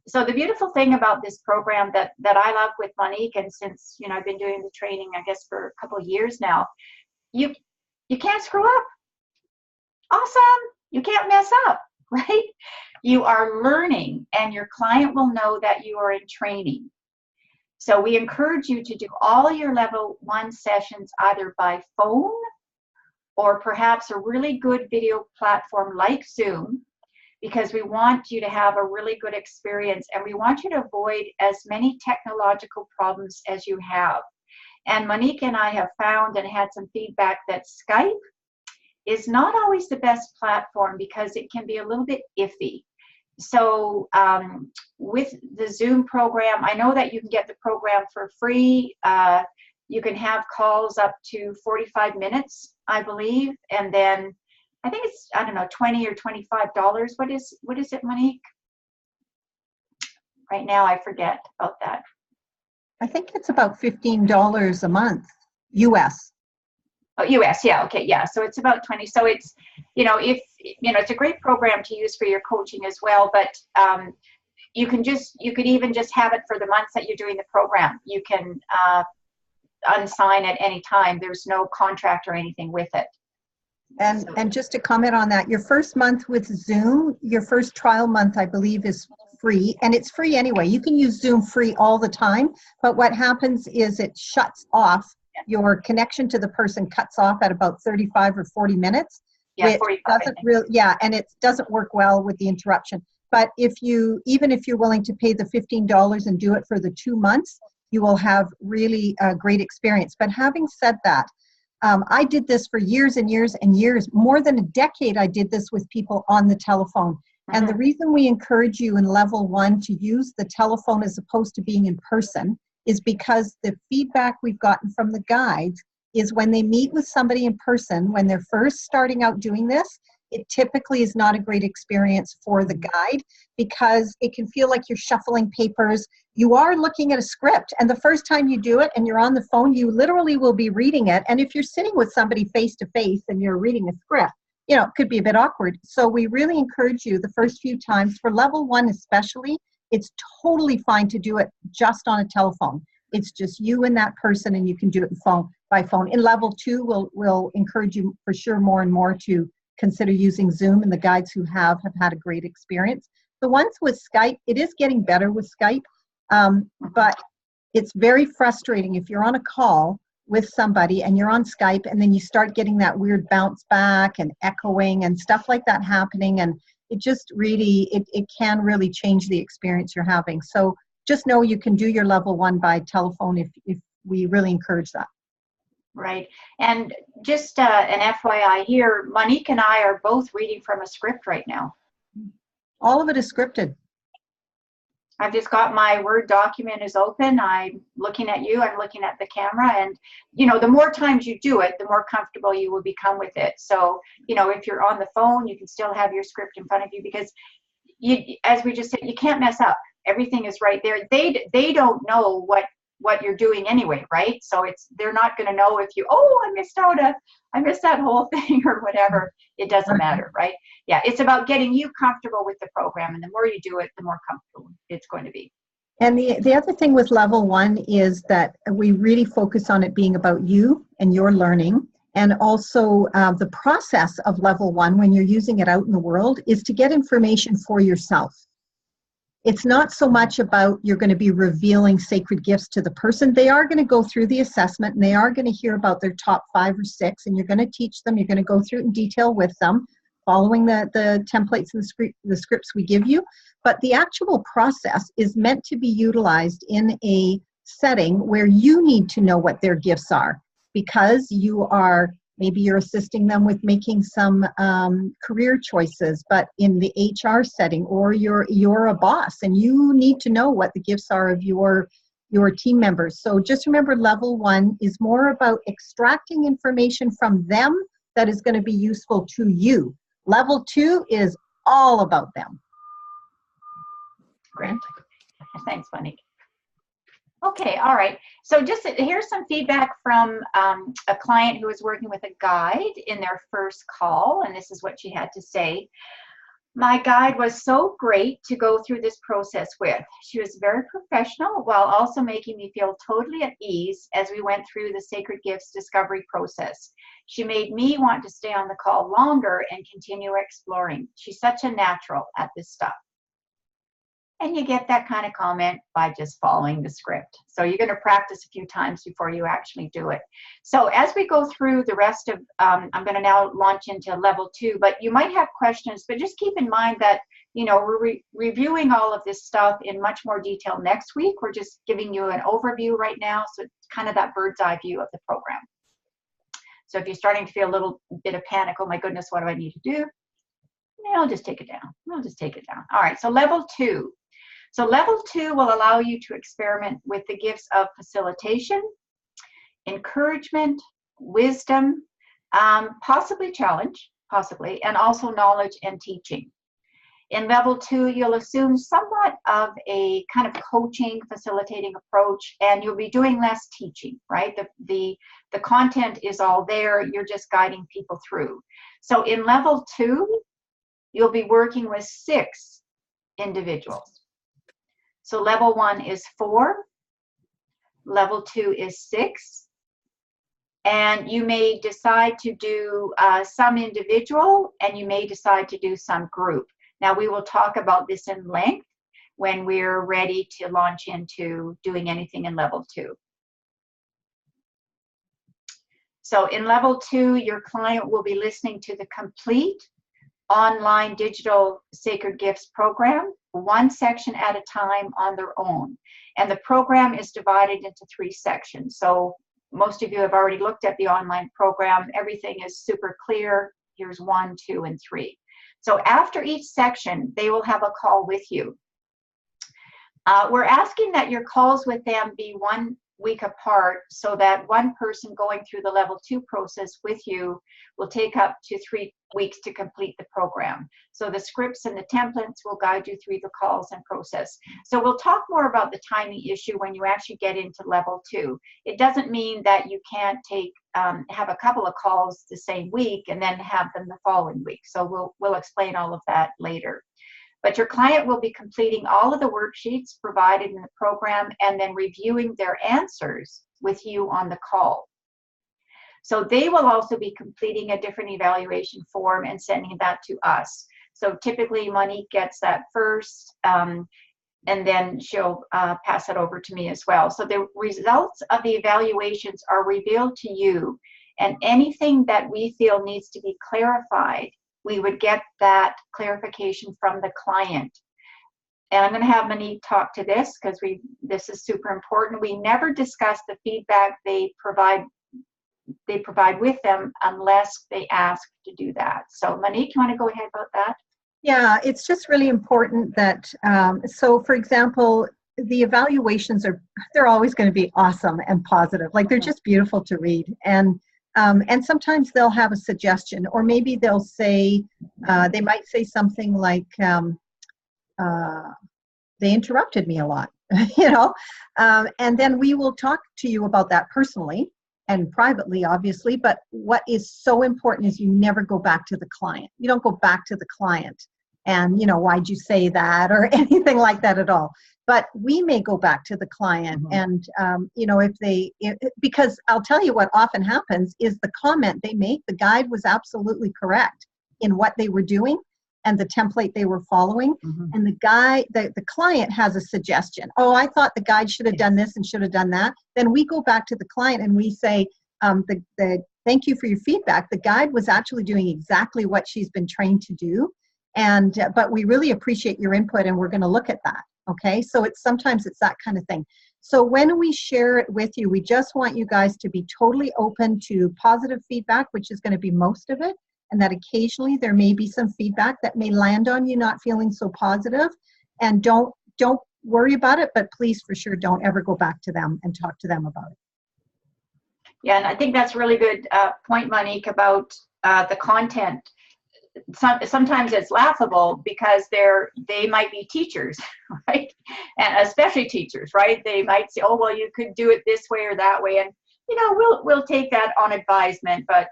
So the beautiful thing about this program that I love with Monique, and since I've been doing the training, I guess, for a couple of years now, you can't screw up. Awesome. You can't mess up, right? You are learning, and your client will know that you are in training. So we encourage you to do all your level 1 sessions either by phone or perhaps a really good video platform like Zoom, because we want you to have a really good experience, and we want you to avoid as many technological problems as you have. And Monique and I have found and had some feedback that Skype is not always the best platform because it can be a little bit iffy. So with the Zoom program, I know that you can get the program for free. You can have calls up to 45 minutes, I believe, and then I think it's, I don't know, $20 or $25. What is it, Monique? Right now, I forget about that. I think it's about $15 a month, US. Oh, US, yeah, okay, yeah. So it's about 20. So it's, if it's a great program to use for your coaching as well. But you could even just have it for the months that you're doing the program. You can unsign at any time. There's no contract or anything with it. And just to comment on that, your first month with Zoom, your first trial month, I believe, is free, and it's free anyway. You can use Zoom free all the time, but what happens is it shuts off. Your connection to the person cuts off at about 35 or 40 minutes. Yeah, which 45, doesn't really, and it doesn't work well with the interruption. But even if you're willing to pay the $15 and do it for the 2 months, you will have really a great experience. But having said that, I did this for years and years and years, more than a decade. I did this with people on the telephone. And the reason we encourage you in level 1 to use the telephone as opposed to being in person is because the feedback we've gotten from the guides is when they meet with somebody in person, when they're first starting out doing this, it typically is not a great experience for the guide because it can feel like you're shuffling papers. You are looking at a script, and the first time you do it and you're on the phone, you literally will be reading it. And if you're sitting with somebody face to face and you're reading a script, you know, it could be a bit awkward. So we really encourage you the first few times, for level 1 especially, it's totally fine to do it just on a telephone. It's just you and that person, and you can do it by phone. In level 2, we'll encourage you for sure more and more to consider using Zoom, and the guides who have had a great experience. The ones with Skype, it is getting better with Skype, but it's very frustrating if you're on a call with somebody and you're on Skype and then you start getting that weird bounce back and echoing and stuff like that happening, and it just really, it can really change the experience you're having. So just know you can do your level 1 by telephone if we really encourage that. Right. And just an FYI here, Monique and I are both reading from a script right now. All of it is scripted. I've just got my Word document is open. I'm looking at you, I'm looking at the camera, and, you know, the more times you do it, the more comfortable you will become with it. So, you know, if you're on the phone, you can still have your script in front of you, because you, as we just said, you can't mess up. Everything is right there. They don't know what you're doing anyway, right? So they're not going to know if you, oh, I missed that whole thing or whatever. It doesn't matter, right? Yeah, it's about getting you comfortable with the program, and the more you do it, the more comfortable it's going to be. And the other thing with level 1 is that we really focus on it being about you and your learning. And also the process of level 1, when you're using it out in the world, is to get information for yourself. It's not so much about you're going to be revealing sacred gifts to the person. They are going to go through the assessment, and they are going to hear about their top 5 or 6, and you're going to teach them. You're going to go through it in detail with them, following the templates and the scripts we give you. But the actual process is meant to be utilized in a setting where you need to know what their gifts are, because maybe you're assisting them with making some career choices, but in the HR setting, or you're a boss and you need to know what the gifts are of your team members. So just remember, level 1 is more about extracting information from them that is going to be useful to you. Level 2 is all about them. Great. Thanks, Monique. Okay, all right. So just here's some feedback from a client who was working with a guide in their first call, and this is what she had to say. My guide was so great to go through this process with. She was very professional while also making me feel totally at ease as we went through the Sacred Gifts discovery process. She made me want to stay on the call longer and continue exploring. She's such a natural at this stuff. And you get that kind of comment by just following the script. So you're going to practice a few times before you actually do it. So as we go through the rest of, I'm going to now launch into level 2, but you might have questions, but just keep in mind that, you know, we're reviewing all of this stuff in much more detail next week. We're just giving you an overview right now. So it's kind of that bird's eye view of the program. So if you're starting to feel a little bit of panic, oh my goodness, what do I need to do? I'll just take it down. I'll just take it down. All right, so level 2. So level 2 will allow you to experiment with the gifts of facilitation, encouragement, wisdom, possibly challenge, and also knowledge and teaching. In level 2, you'll assume somewhat of a kind of coaching, facilitating approach, and you'll be doing less teaching, right? The content is all there. You're just guiding people through. So in level 2, you'll be working with 6 individuals. So level 1 is 4, level 2 is 6, and you may decide to do some individual, and you may decide to do some group. Now we will talk about this in length when we're ready to launch into doing anything in level 2. So in level 2, your client will be listening to the complete online digital Sacred Gifts program, 1 section at a time on their own. And the program is divided into 3 sections. So most of you have already looked at the online program. Everything is super clear. Here's 1, 2, and 3. So after each section, they will have a call with you. We're asking that your calls with them be week apart, so that one person going through the level 2 process with you will take up to 3 weeks to complete the program. So the scripts and the templates will guide you through the calls and process. So we'll talk more about the timing issue when you actually get into level 2. It doesn't mean that you can't take have a couple of calls the same week and then have them the following week. So we'll explain all of that later. But your client will be completing all of the worksheets provided in the program and then reviewing their answers with you on the call. So they will also be completing a different evaluation form and sending that to us. So typically Monique gets that first, and then she'll pass it over to me as well. So the results of the evaluations are revealed to you, and anything that we feel needs to be clarified, we would get that clarification from the client. And I'm going to have Monique talk to this because this is super important. We never discuss the feedback they provide with them unless they ask to do that. So Monique, you want to go ahead about that? Yeah, it's just really important that, so for example, the evaluations they're always going to be awesome and positive. Like they're just beautiful to read. And sometimes they'll have a suggestion, or maybe they'll say, they might say something like, they interrupted me a lot, you know, and then we will talk to you about that personally and privately, obviously. But what is so important is you never go back to the client. You don't go back to the client and, you know, why'd you say that or anything like that at all. But we may go back to the client and, you know, because I'll tell you what often happens is the comment they make, the guide was absolutely correct in what they were doing and the template they were following. And the client has a suggestion. Oh, I thought the guide should have done this and should have done that. Then we go back to the client and we say, thank you for your feedback. The guide was actually doing exactly what she's been trained to do. But we really appreciate your input and we're going to look at that. Okay, so sometimes it's that kind of thing. So when we share it with you, we just want you guys to be totally open to positive feedback, which is going to be most of it, and that occasionally there may be some feedback that may land on you not feeling so positive. And don't worry about it, but please for sure don't ever go back to them and talk to them about it. Yeah, and I think that's a really good point, Monique, about the content. Sometimes it's laughable because they might be teachers, right? And especially teachers, right? They might say, oh, well, you could do it this way or that way. And, you know, we'll take that on advisement. But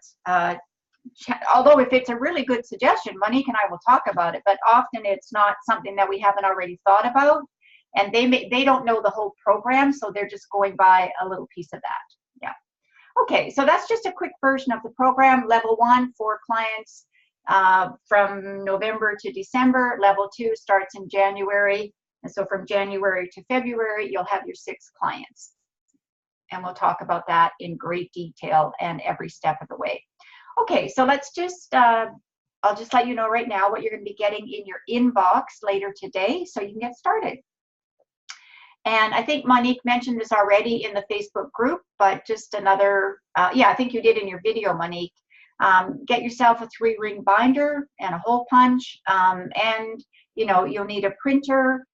although if it's a really good suggestion, Monique and I will talk about it. But often it's not something that we haven't already thought about. And they don't know the whole program. So they're just going by a little piece of that. Yeah. Okay, so that's just a quick version of the program. Level 1 for clients from November to December. Level 2 starts in January. And so from January to February, you'll have your 6 clients. And we'll talk about that in great detail and every step of the way. Okay, so let's just, I'll just let you know right now what you're going to be getting in your inbox later today so you can get started. And I think Monique mentioned this already in the Facebook group, but just another, yeah, I think you did in your video, Monique. Get yourself a 3-ring binder and a hole punch, and you know you'll need a printer,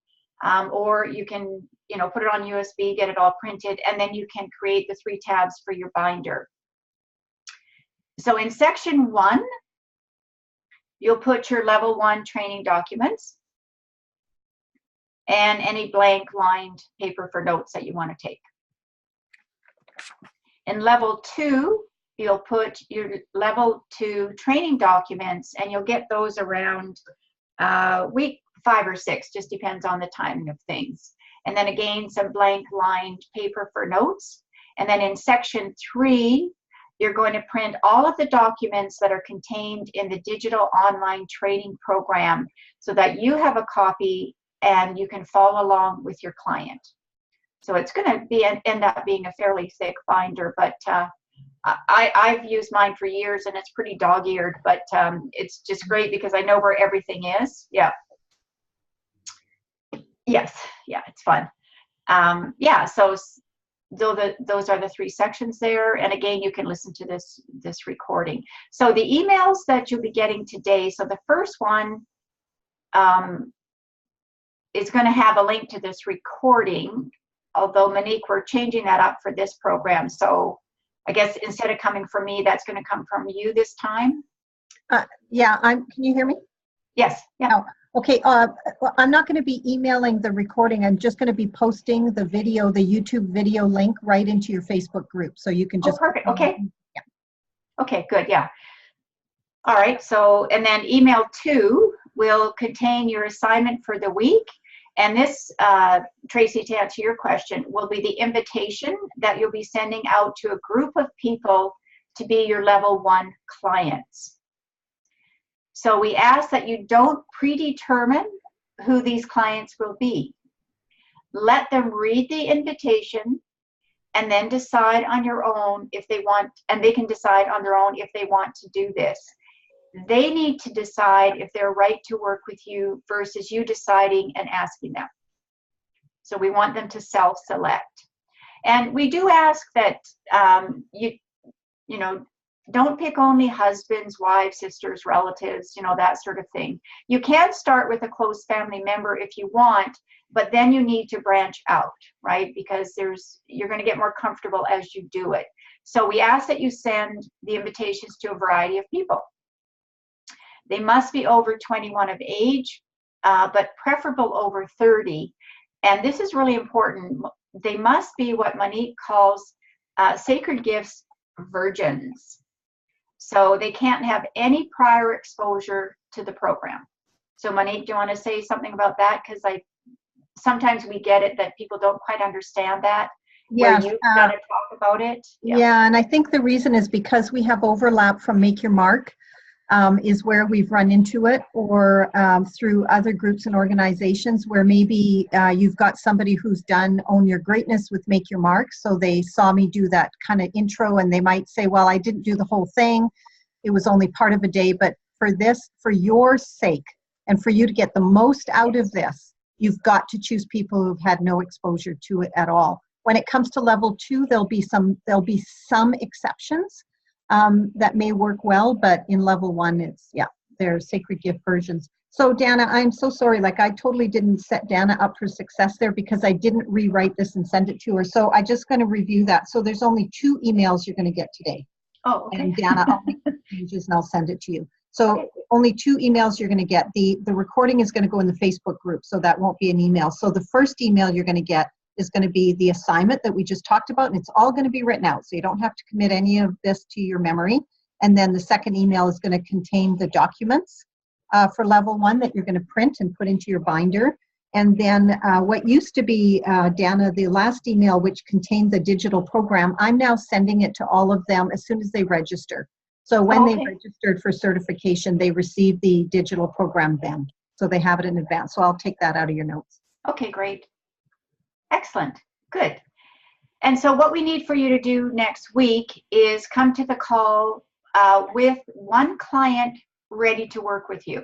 or you can put it on USB, get it all printed, and then you can create the 3 tabs for your binder. So in section 1, you'll put your level 1 training documents and any blank lined paper for notes that you want to take. In level 2, you'll put your level 2 training documents, and you'll get those around week 5 or 6, just depends on the timing of things. And then again, some blank lined paper for notes. And then in section 3, you're going to print all of the documents that are contained in the digital online training program so that you have a copy and you can follow along with your client. So it's going to end up being a fairly thick binder, but I've used mine for years and it's pretty dog-eared, but it's just great because I know where everything is. Yeah. Yes. Yeah, it's fun. Yeah, so those are the 3 sections there. And again, you can listen to this recording. So the emails that you'll be getting today, so the first one is going to have a link to this recording. although Monique, we're changing that up for this program. So I guess instead of coming from me, that's going to come from you this time. Yeah, can you hear me? Yes. Yeah. Oh, okay. Well, I'm not going to be emailing the recording. I'm just going to be posting the video, the YouTube video link right into your Facebook group. So you can just. Oh, perfect. Okay. Yeah. Okay, good. Yeah. All right. So, and then email 2 will contain your assignment for the week. And this, Tracy, to answer your question, will be the invitation that you'll be sending out to a group of people to be your level 1 clients. So we ask that you don't predetermine who these clients will be. Let them read the invitation and then decide on your own if they want, and they can decide on their own if they want to do this. They need to decide if they're right to work with you versus you deciding and asking them. So we want them to self-select. And we do ask that you know, don't pick only husbands, wives, sisters, relatives, you know, that sort of thing. You can start with a close family member if you want, but then you need to branch out, right? Because you're going to get more comfortable as you do it. So we ask that you send the invitations to a variety of people. They must be over 21 of age, but preferable over 30. And this is really important. They must be what Monique calls sacred gifts virgins. So they can't have any prior exposure to the program. So Monique, do you want to say something about that? Because sometimes we get it that people don't quite understand that. Yes. Where you kind of talk about it. Yeah, and I think the reason is because we have overlap from Make Your Mark is where we've run into it, or through other groups and organizations where maybe you've got somebody who's done Own Your Greatness with Make Your Mark, so they saw me do that kind of intro and they might say, well, I didn't do the whole thing, it was only part of a day, but for this, for your sake, and for you to get the most out of this, you've got to choose people who've had no exposure to it at all. When it comes to level 2, there'll be some exceptions that may work well, but in level 1, they're sacred gift versions. So Dana, I'm so sorry, like I totally didn't set Dana up for success there because I didn't rewrite this and send it to her. So I'm just going to review that. So there's only 2 emails you're going to get today. Oh, okay. And Dana, I'll make the changes and I'll send it to you. So only 2 emails you're going to get. The recording is going to go in the Facebook group, so that won't be an email. So the first email you're going to get is going to be the assignment that we just talked about, and it's all going to be written out, so you don't have to commit any of this to your memory. And then the second email is going to contain the documents for level 1 that you're going to print and put into your binder. And then what used to be, Dana, the last email, which contained the digital program, I'm now sending it to all of them as soon as they register. So when they registered for certification, they receive the digital program then. So they have it in advance. So I'll take that out of your notes. Okay, great. Excellent. Good. And so what we need for you to do next week is come to the call with 1 client ready to work with you.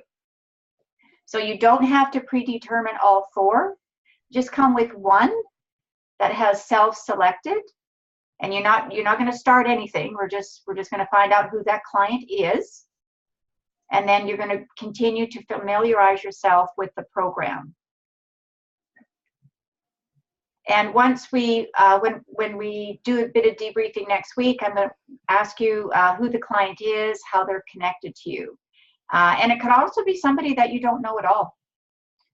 So you don't have to predetermine all 4. Just come with 1 that has self-selected, and you're not going to start anything. We're just going to find out who that client is, and then you're going to continue to familiarize yourself with the program. And once we, when we do a bit of debriefing next week, I'm going to ask you who the client is, how they're connected to you. And it could also be somebody that you don't know at all,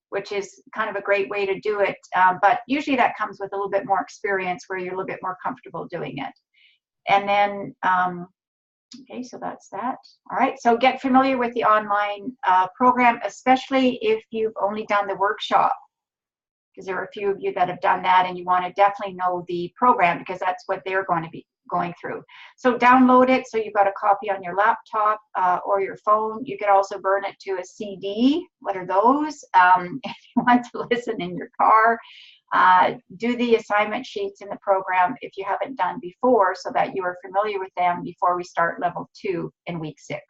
which is kind of a great way to do it. But usually that comes with a little bit more experience where you're a little bit more comfortable doing it. And then, okay, so that's that. All right, so get familiar with the online program, especially if you've only done the workshop, because there are a few of you that have done that and you want to definitely know the program because that's what they're going to be going through. So download it so you've got a copy on your laptop or your phone. You could also burn it to a CD. What are those? If you want to listen in your car, do the assignment sheets in the program if you haven't done before so that you are familiar with them before we start level 2 in week 6.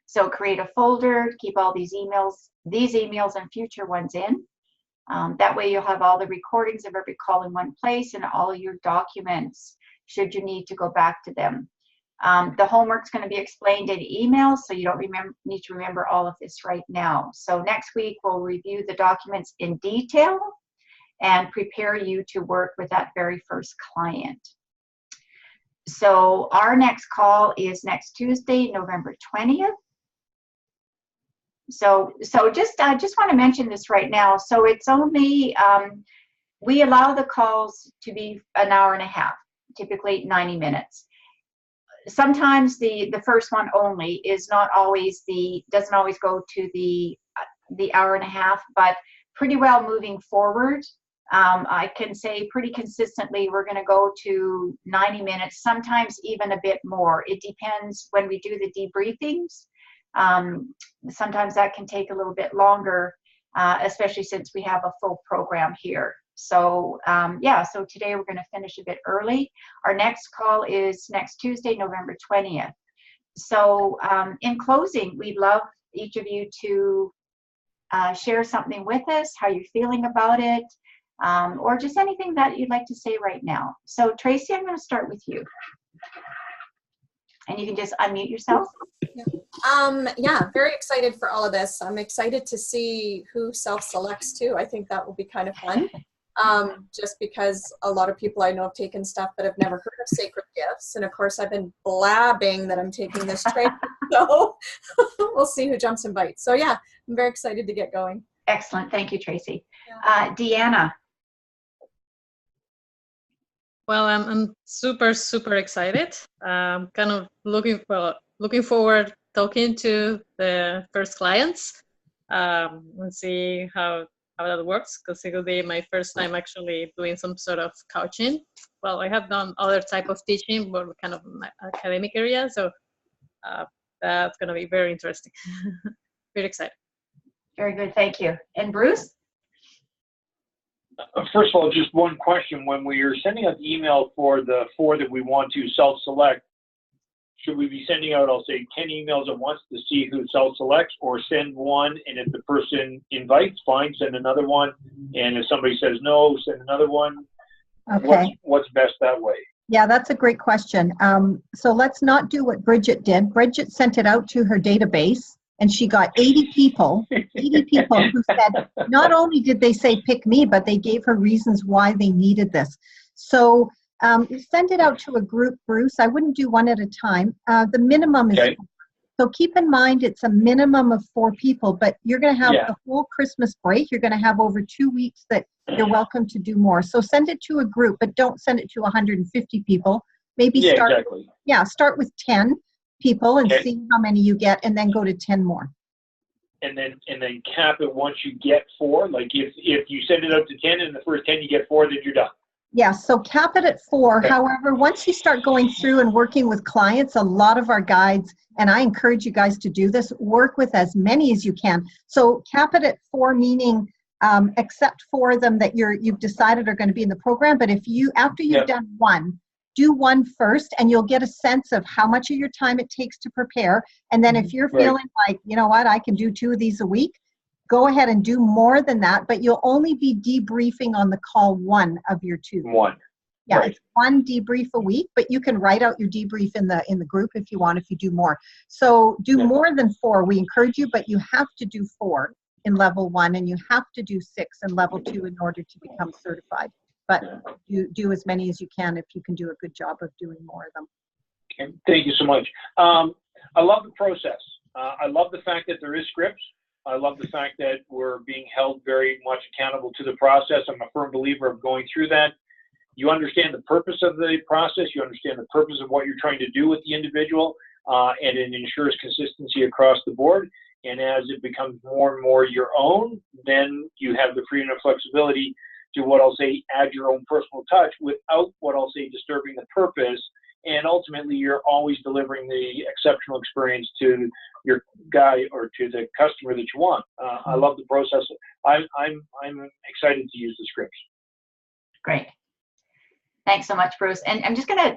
So create a folder, keep all these emails and future ones in. That way you'll have all the recordings of every call in one place and all your documents should you need to go back to them. The homework's going to be explained in email, so you don't need to remember all of this right now. So next week we'll review the documents in detail, and prepare you to work with that very first client. So our next call is next Tuesday, November 20th. So just want to mention this right now. So it's only, we allow the calls to be an hour and a half, typically 90 minutes. Sometimes the first one only is not always doesn't always go to the hour and a half, but pretty well moving forward. I can say pretty consistently we're going to go to 90 minutes, sometimes even a bit more. It depends when we do the debriefings. Sometimes that can take a little bit longer, especially since we have a full program here. So yeah, so today we're going to finish a bit early. Our next call is next Tuesday, November 20th. So in closing, we'd love each of you to share something with us, how you're feeling about it, or just anything that you'd like to say right now. So Tracy, I'm going to start with you. And you can just unmute yourself. Yeah, very excited for all of this. I'm excited to see who self-selects too. I think that will be kind of fun. Just because a lot of people I know have taken stuff but have never heard of Sacred Gifts. And of course, I've been blabbing that I'm taking this training. So we'll see who jumps and bites. So yeah, I'm very excited to get going. Excellent. Thank you, Tracy. Yeah. Deanna. Well, I'm super excited. Kind of looking forward talking to the first clients and see how that works, because it will be my first time actually doing some sort of coaching. Well, I have done other type of teaching, but kind of my academic area, so that's going to be very interesting. Very excited. Very good, thank you. And Bruce? First of all, just one question. When we are sending out the email for the 4 that we want to self-select, should we be sending out, I'll say, 10 emails at once to see who self-selects, or send one, and if the person invites, fine, send another one, and if somebody says no, send another one? Okay. What's best that way? Yeah, that's a great question. So let's not do what Bridget did. Bridget sent it out to her database, and she got 80 people who said, not only did they say pick me, but they gave her reasons why they needed this. So send it out to a group, Bruce. I wouldn't do one at a time. The minimum is okay. 4. So keep in mind it's a minimum of 4 people, but you're going to have the whole Christmas break. You're going to have over 2 weeks that you're welcome to do more. So send it to a group, but don't send it to 150 people. Maybe start with 10 people and see how many you get, and then go to 10 more. And then cap it once you get 4. Like if you send it out to 10 and the first 10 you get 4, then you're done. Yeah, so cap it at 4. Okay. However, once you start going through and working with clients, a lot of our guides, and I encourage you guys to do this, work with as many as you can. So cap it at 4, meaning accept 4 of them that you've decided are going to be in the program. But if after you've done 1, do 1 first, and you'll get a sense of how much of your time it takes to prepare. And then if you're feeling like, you know what, I can do 2 of these a week, go ahead and do more than that, but you'll only be debriefing on the call 1 of your 2. 1. Yeah, it's 1 debrief a week, but you can write out your debrief in the group if you want, if you do more. So do more than 4. We encourage you, but you have to do 4 in level 1, and you have to do 6 in level 2 in order to become certified. But you do as many as you can if you can do a good job of doing more of them. Okay, thank you so much. I love the process. I love the fact that there is scripts. I love the fact that we're being held very much accountable to the process. I'm a firm believer of going through that. You understand the purpose of the process. You understand the purpose of what you're trying to do with the individual, and it ensures consistency across the board. And as it becomes more and more your own, then you have the freedom and flexibility to, what I'll say, add your own personal touch without, what I'll say, disturbing the purpose. And ultimately, you're always delivering the exceptional experience to your guy or to the customer that you want. I love the process. I'm excited to use the scripts. Great. Thanks so much, Bruce. And I'm just going to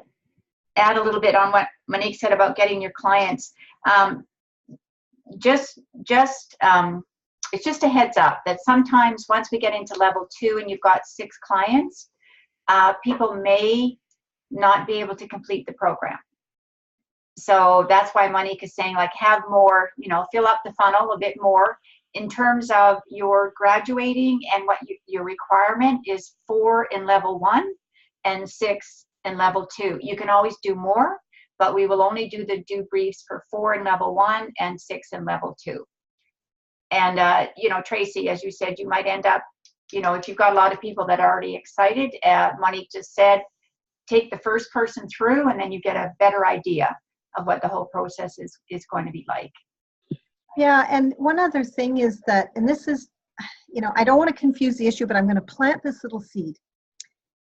add a little bit on what Monique said about getting your clients. It's just a heads up that sometimes once we get into level 2 and you've got 6 clients, people may not be able to complete the program. So that's why Monique is saying, like, have more, fill up the funnel a bit more. in terms of your graduating and what your requirement is 4 in level 1 and 6 in level 2. You can always do more, but we will only do the debriefs for 4 in level 1 and 6 in level 2. And, you know, Tracy, as you said, you might end up, you know, if you've got a lot of people that are already excited, Monique just said, take the first person through and then you get a better idea of what the whole process is going to be like. Yeah, and one other thing is that, and this is, you know, I don't want to confuse the issue, but I'm going to plant this little seed.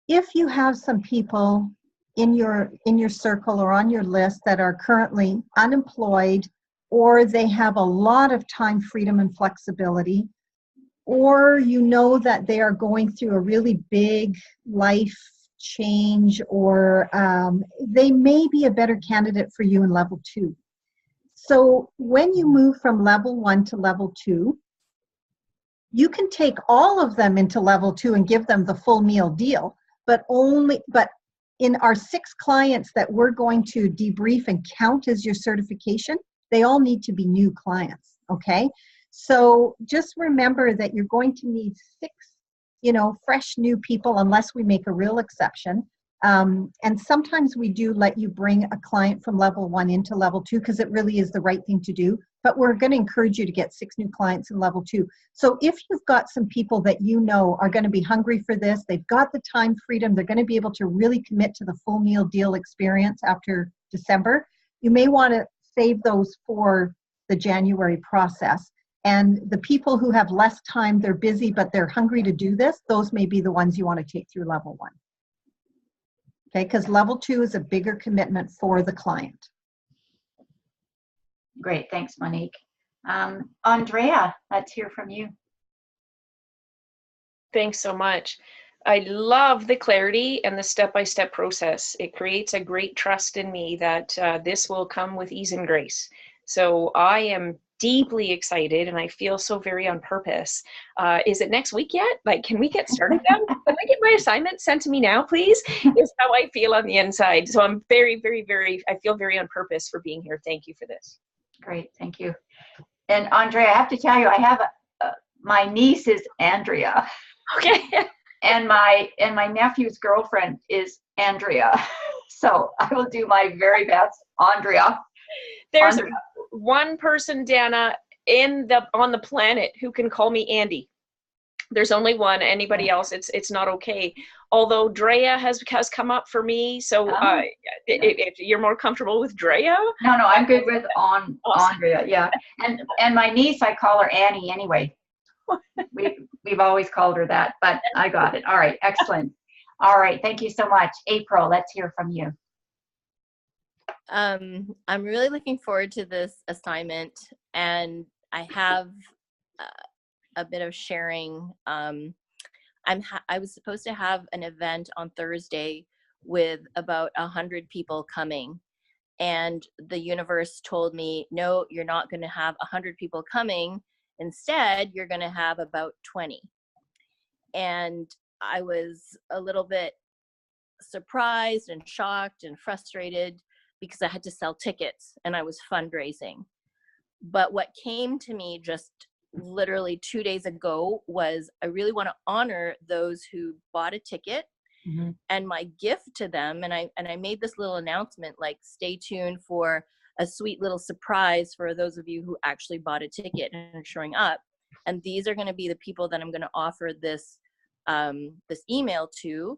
If you have some people in your circle or on your list that are currently unemployed, or they have a lot of time freedom and flexibility, or you know that they are going through a really big life change, or they may be a better candidate for you in level 2. So when you move from level 1 to level 2, you can take all of them into level 2 and give them the full meal deal, but in our 6 clients that we're going to debrief and count as your certification, they all need to be new clients, okay? So just remember that you're going to need 6, you know, fresh new people unless we make a real exception. And sometimes we do let you bring a client from level 1 into level 2 because it really is the right thing to do. But we're going to encourage you to get 6 new clients in level 2. So if you've got some people that you know are going to be hungry for this, they've got the time freedom, they're going to be able to really commit to the full meal deal experience after December, you may want to save those for the January process. And the people who have less time, they're busy, but they're hungry to do this, those may be the ones you want to take through level 1. Okay, because level 2 is a bigger commitment for the client. Great, thanks, Monique. Andrea, let's hear from you. Thanks so much. I love the clarity and the step-by-step process. It creates a great trust in me that this will come with ease and grace. So I am deeply excited and I feel so very on purpose. Is it next week yet? Like, can we get started now? Can I get my assignment sent to me now, please? Is how I feel on the inside. So I'm very, very, very, I feel very on purpose for being here. Thank you for this. Great, thank you. And Andrea, I have to tell you, I have my niece is Andrea. Okay. and my nephew's girlfriend is Andrea. So I will do my very best, Andrea. There's one person, Dana, on the planet who can call me Andy. There's only one. Anybody else, it's not okay. Although Drea has come up for me, so if you're more comfortable with Drea. No, I'm good with Andrea. Yeah, and my niece, I call her Annie anyway. We've always called her that, but I got it. All right, excellent. All right, thank you so much, April. Let's hear from you. I'm really looking forward to this assignment, and I have a bit of sharing. I was supposed to have an event on Thursday with about 100 people coming, and the universe told me, no, you're not going to have 100 people coming. Instead, you're going to have about 20. And I was a little bit surprised and shocked and frustrated because I had to sell tickets and I was fundraising. But what came to me just literally 2 days ago was I really want to honor those who bought a ticket. Mm-hmm. And my gift to them, and I made this little announcement, like, stay tuned for a sweet little surprise for those of you who actually bought a ticket and are showing up. And these are going to be the people that I'm going to offer this this email to.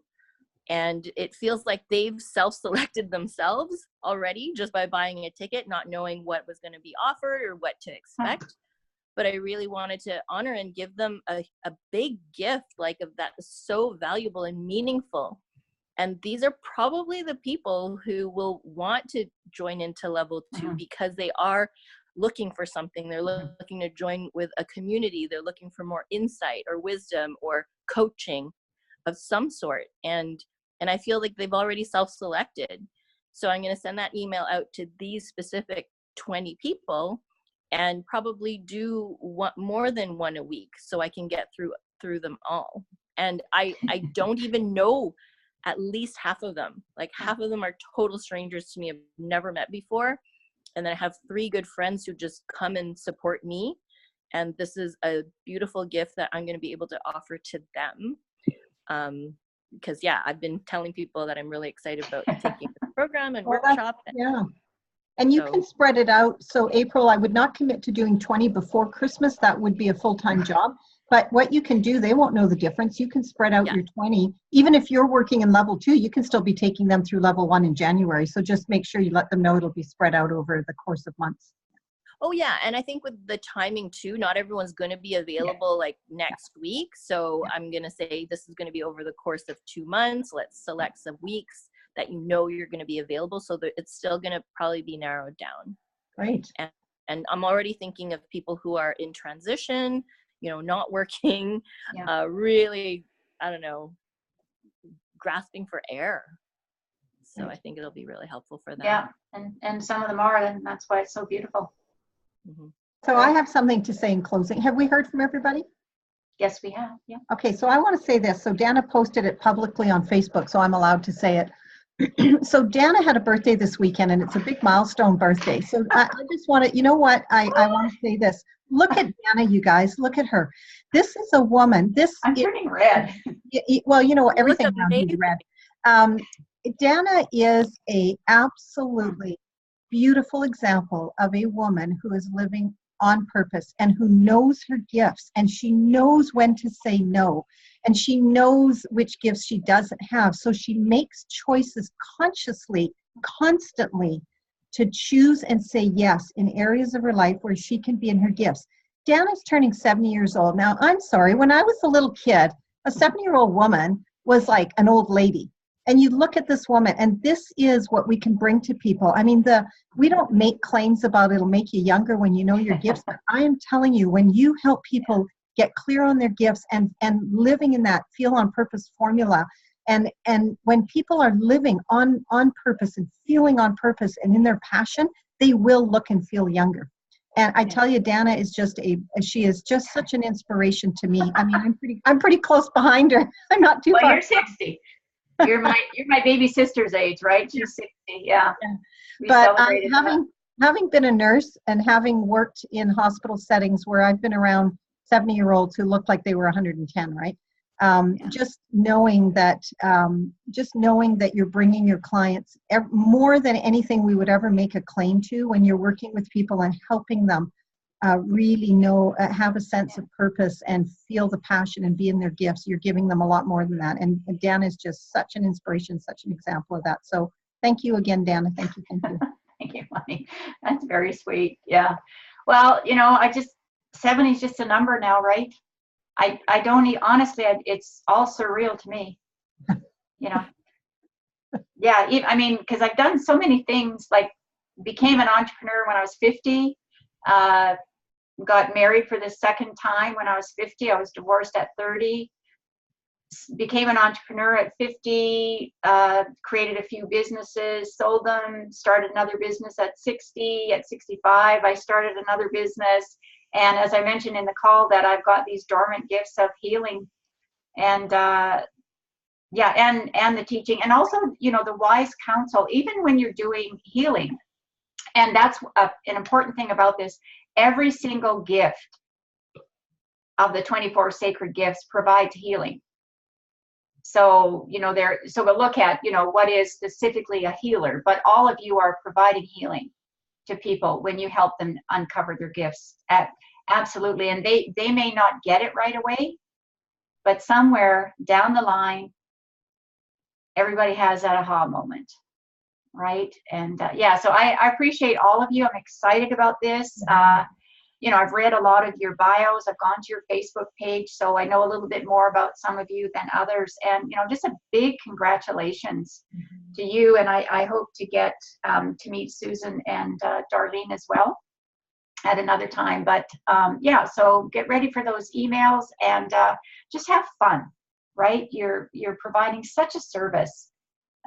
And it feels like they've self-selected themselves already just by buying a ticket, not knowing what was going to be offered or what to expect. But I really wanted to honor and give them a big gift, like, of that is so valuable and meaningful. And these are probably the people who will want to join into level 2 because they are looking for something. They're looking to join with a community. They're looking for more insight or wisdom or coaching of some sort. And I feel like they've already self-selected. So I'm going to send that email out to these specific 20 people and probably do more than one a week so I can get through them all. And I don't even know at least half of them. Like, half of them are total strangers to me, I've never met before. And then I have 3 good friends who just come and support me. And this is a beautiful gift that I'm going to be able to offer to them. Because yeah, I've been telling people that I'm really excited about taking the program and workshop. Yeah. And you can spread it out. So April, I would not commit to doing 20 before Christmas. That would be a full-time job. But what you can do, they won't know the difference. You can spread out your 20. Even if you're working in level 2, you can still be taking them through level 1 in January. So just make sure you let them know it'll be spread out over the course of months. Oh yeah, and I think with the timing too, not everyone's going to be available like next week. So I'm going to say this is going to be over the course of 2 months. Let's select some weeks that you know you're going to be available, so that it's still going to probably be narrowed down. Right. And I'm already thinking of people who are in transition, you know, not working, really, I don't know, grasping for air. So I think it'll be really helpful for them. Yeah, and some of them are, and that's why it's so beautiful. Mm-hmm. So I have something to say in closing. Have we heard from everybody? Yes, we have. Yeah. Okay, so I want to say this. So Dana posted it publicly on Facebook, so I'm allowed to say it. So Dana had a birthday this weekend, and it's a big milestone birthday. So I just want to, you know what? I want to say this. Look at Dana, you guys. Look at her. This is a woman. I'm turning red. Well, you know, everything around you is red. Dana is a absolutely beautiful example of a woman who is living on purpose and who knows her gifts, and she knows when to say no, and she knows which gifts she doesn't have. So she makes choices consciously, constantly, to choose and say yes in areas of her life where she can be in her gifts. Dana's turning 70 years old. Now, I'm sorry, when I was a little kid, a 70-year-old woman was like an old lady. And you look at this woman, and this is what we can bring to people. I mean, we don't make claims about it'll make you younger when you know your gifts, but I am telling you, when you help people get clear on their gifts and living in that feel on purpose formula, and when people are living on purpose and feeling on purpose and in their passion, they will look and feel younger. And I tell you, Dana is she is just such an inspiration to me. I mean, I'm pretty close behind her. I'm not too far. Well, you're 60. You're my baby sister's age, right? She's 60. Yeah. But having been a nurse and having worked in hospital settings where I've been around 70-year-olds who looked like they were 110, right? Just knowing that you're bringing your clients more than anything we would ever make a claim to, when you're working with people and helping them really have a sense of purpose and feel the passion and be in their gifts, you're giving them a lot more than that. And Dana is just such an inspiration, such an example of that. So thank you again, Dana. Thank you. Thank you, Bonnie. That's very sweet. Yeah. Well, you know, 70 is just a number now, right? I don't honestly, it's all surreal to me, you know. Yeah, I mean, because I've done so many things, like became an entrepreneur when I was 50, got married for the second time when I was 50. I was divorced at 30, became an entrepreneur at 50, created a few businesses, sold them, started another business at 60. At 65, I started another business. And as I mentioned in the call, that I've got these dormant gifts of healing and and the teaching, and also, you know, the wise counsel, even when you're doing healing. And that's an important thing about this. Every single gift of the 24 sacred gifts provides healing. So, you know, so we'll look at, you know, what is specifically a healer, but all of you are providing healing to people when you help them uncover their gifts. Absolutely. And they may not get it right away, but somewhere down the line, everybody has that aha moment, right? And so I appreciate all of you. I'm excited about this. You know, I've read a lot of your bios. I've gone to your Facebook page, so I know a little bit more about some of you than others. And, you know, just a big congratulations to you. And I hope to get to meet Susan and Darlene as well at another time. But so get ready for those emails and just have fun, right? You're providing such a service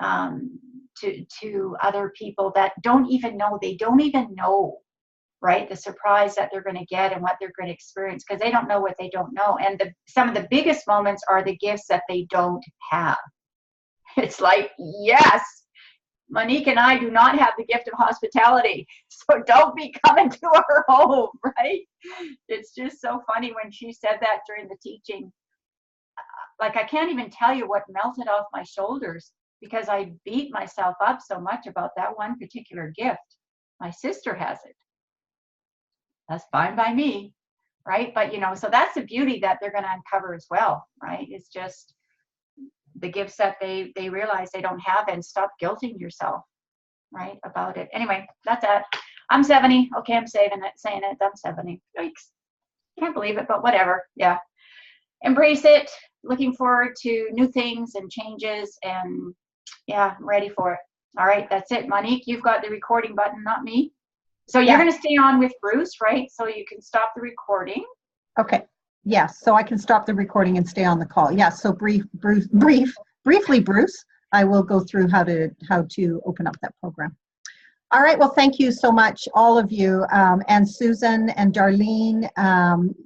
to other people that don't even know, right? The surprise that they're going to get and what they're going to experience, because they don't know what they don't know. And some of the biggest moments are the gifts that they don't have. It's like, yes, Monique and I do not have the gift of hospitality, so don't be coming to our home, right? It's just so funny when she said that during the teaching. Like, I can't even tell you what melted off my shoulders because I beat myself up so much about that one particular gift. My sister has it. That's fine by me, right? But, you know, so that's the beauty that they're going to uncover as well, right? It's just the gifts that they realize they don't have, and stop guilting yourself, right, about it. Anyway, that's it. I'm 70. Okay, I'm saying it. I'm 70. Yikes. Can't believe it, but whatever. Yeah. Embrace it. Looking forward to new things and changes, and yeah, I'm ready for it. All right, that's it. Monique, you've got the recording button, not me. So you're going to stay on with Bruce, right? So you can stop the recording. Okay. Yes, so I can stop the recording and stay on the call. Yes, so briefly, Bruce, I will go through how to open up that program. All right, well, thank you so much, all of you. And Susan and Darlene,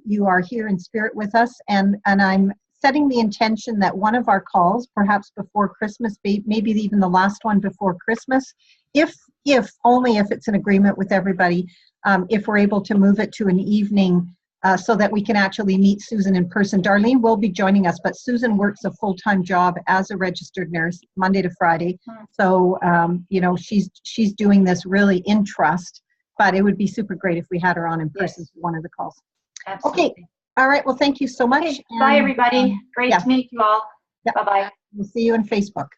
you are here in spirit with us, and I'm setting the intention that one of our calls, perhaps before Christmas, maybe even the last one before Christmas, if only if it's an agreement with everybody, if we're able to move it to an evening, so that we can actually meet Susan in person. Darlene will be joining us, but Susan works a full-time job as a registered nurse Monday to Friday. So, you know, she's doing this really in trust, but it would be super great if we had her on in person for one of the calls. Absolutely. Okay. All right. Well, thank you so much. Okay. Bye, everybody. Great to meet you all. Yep. Bye-bye. We'll see you on Facebook.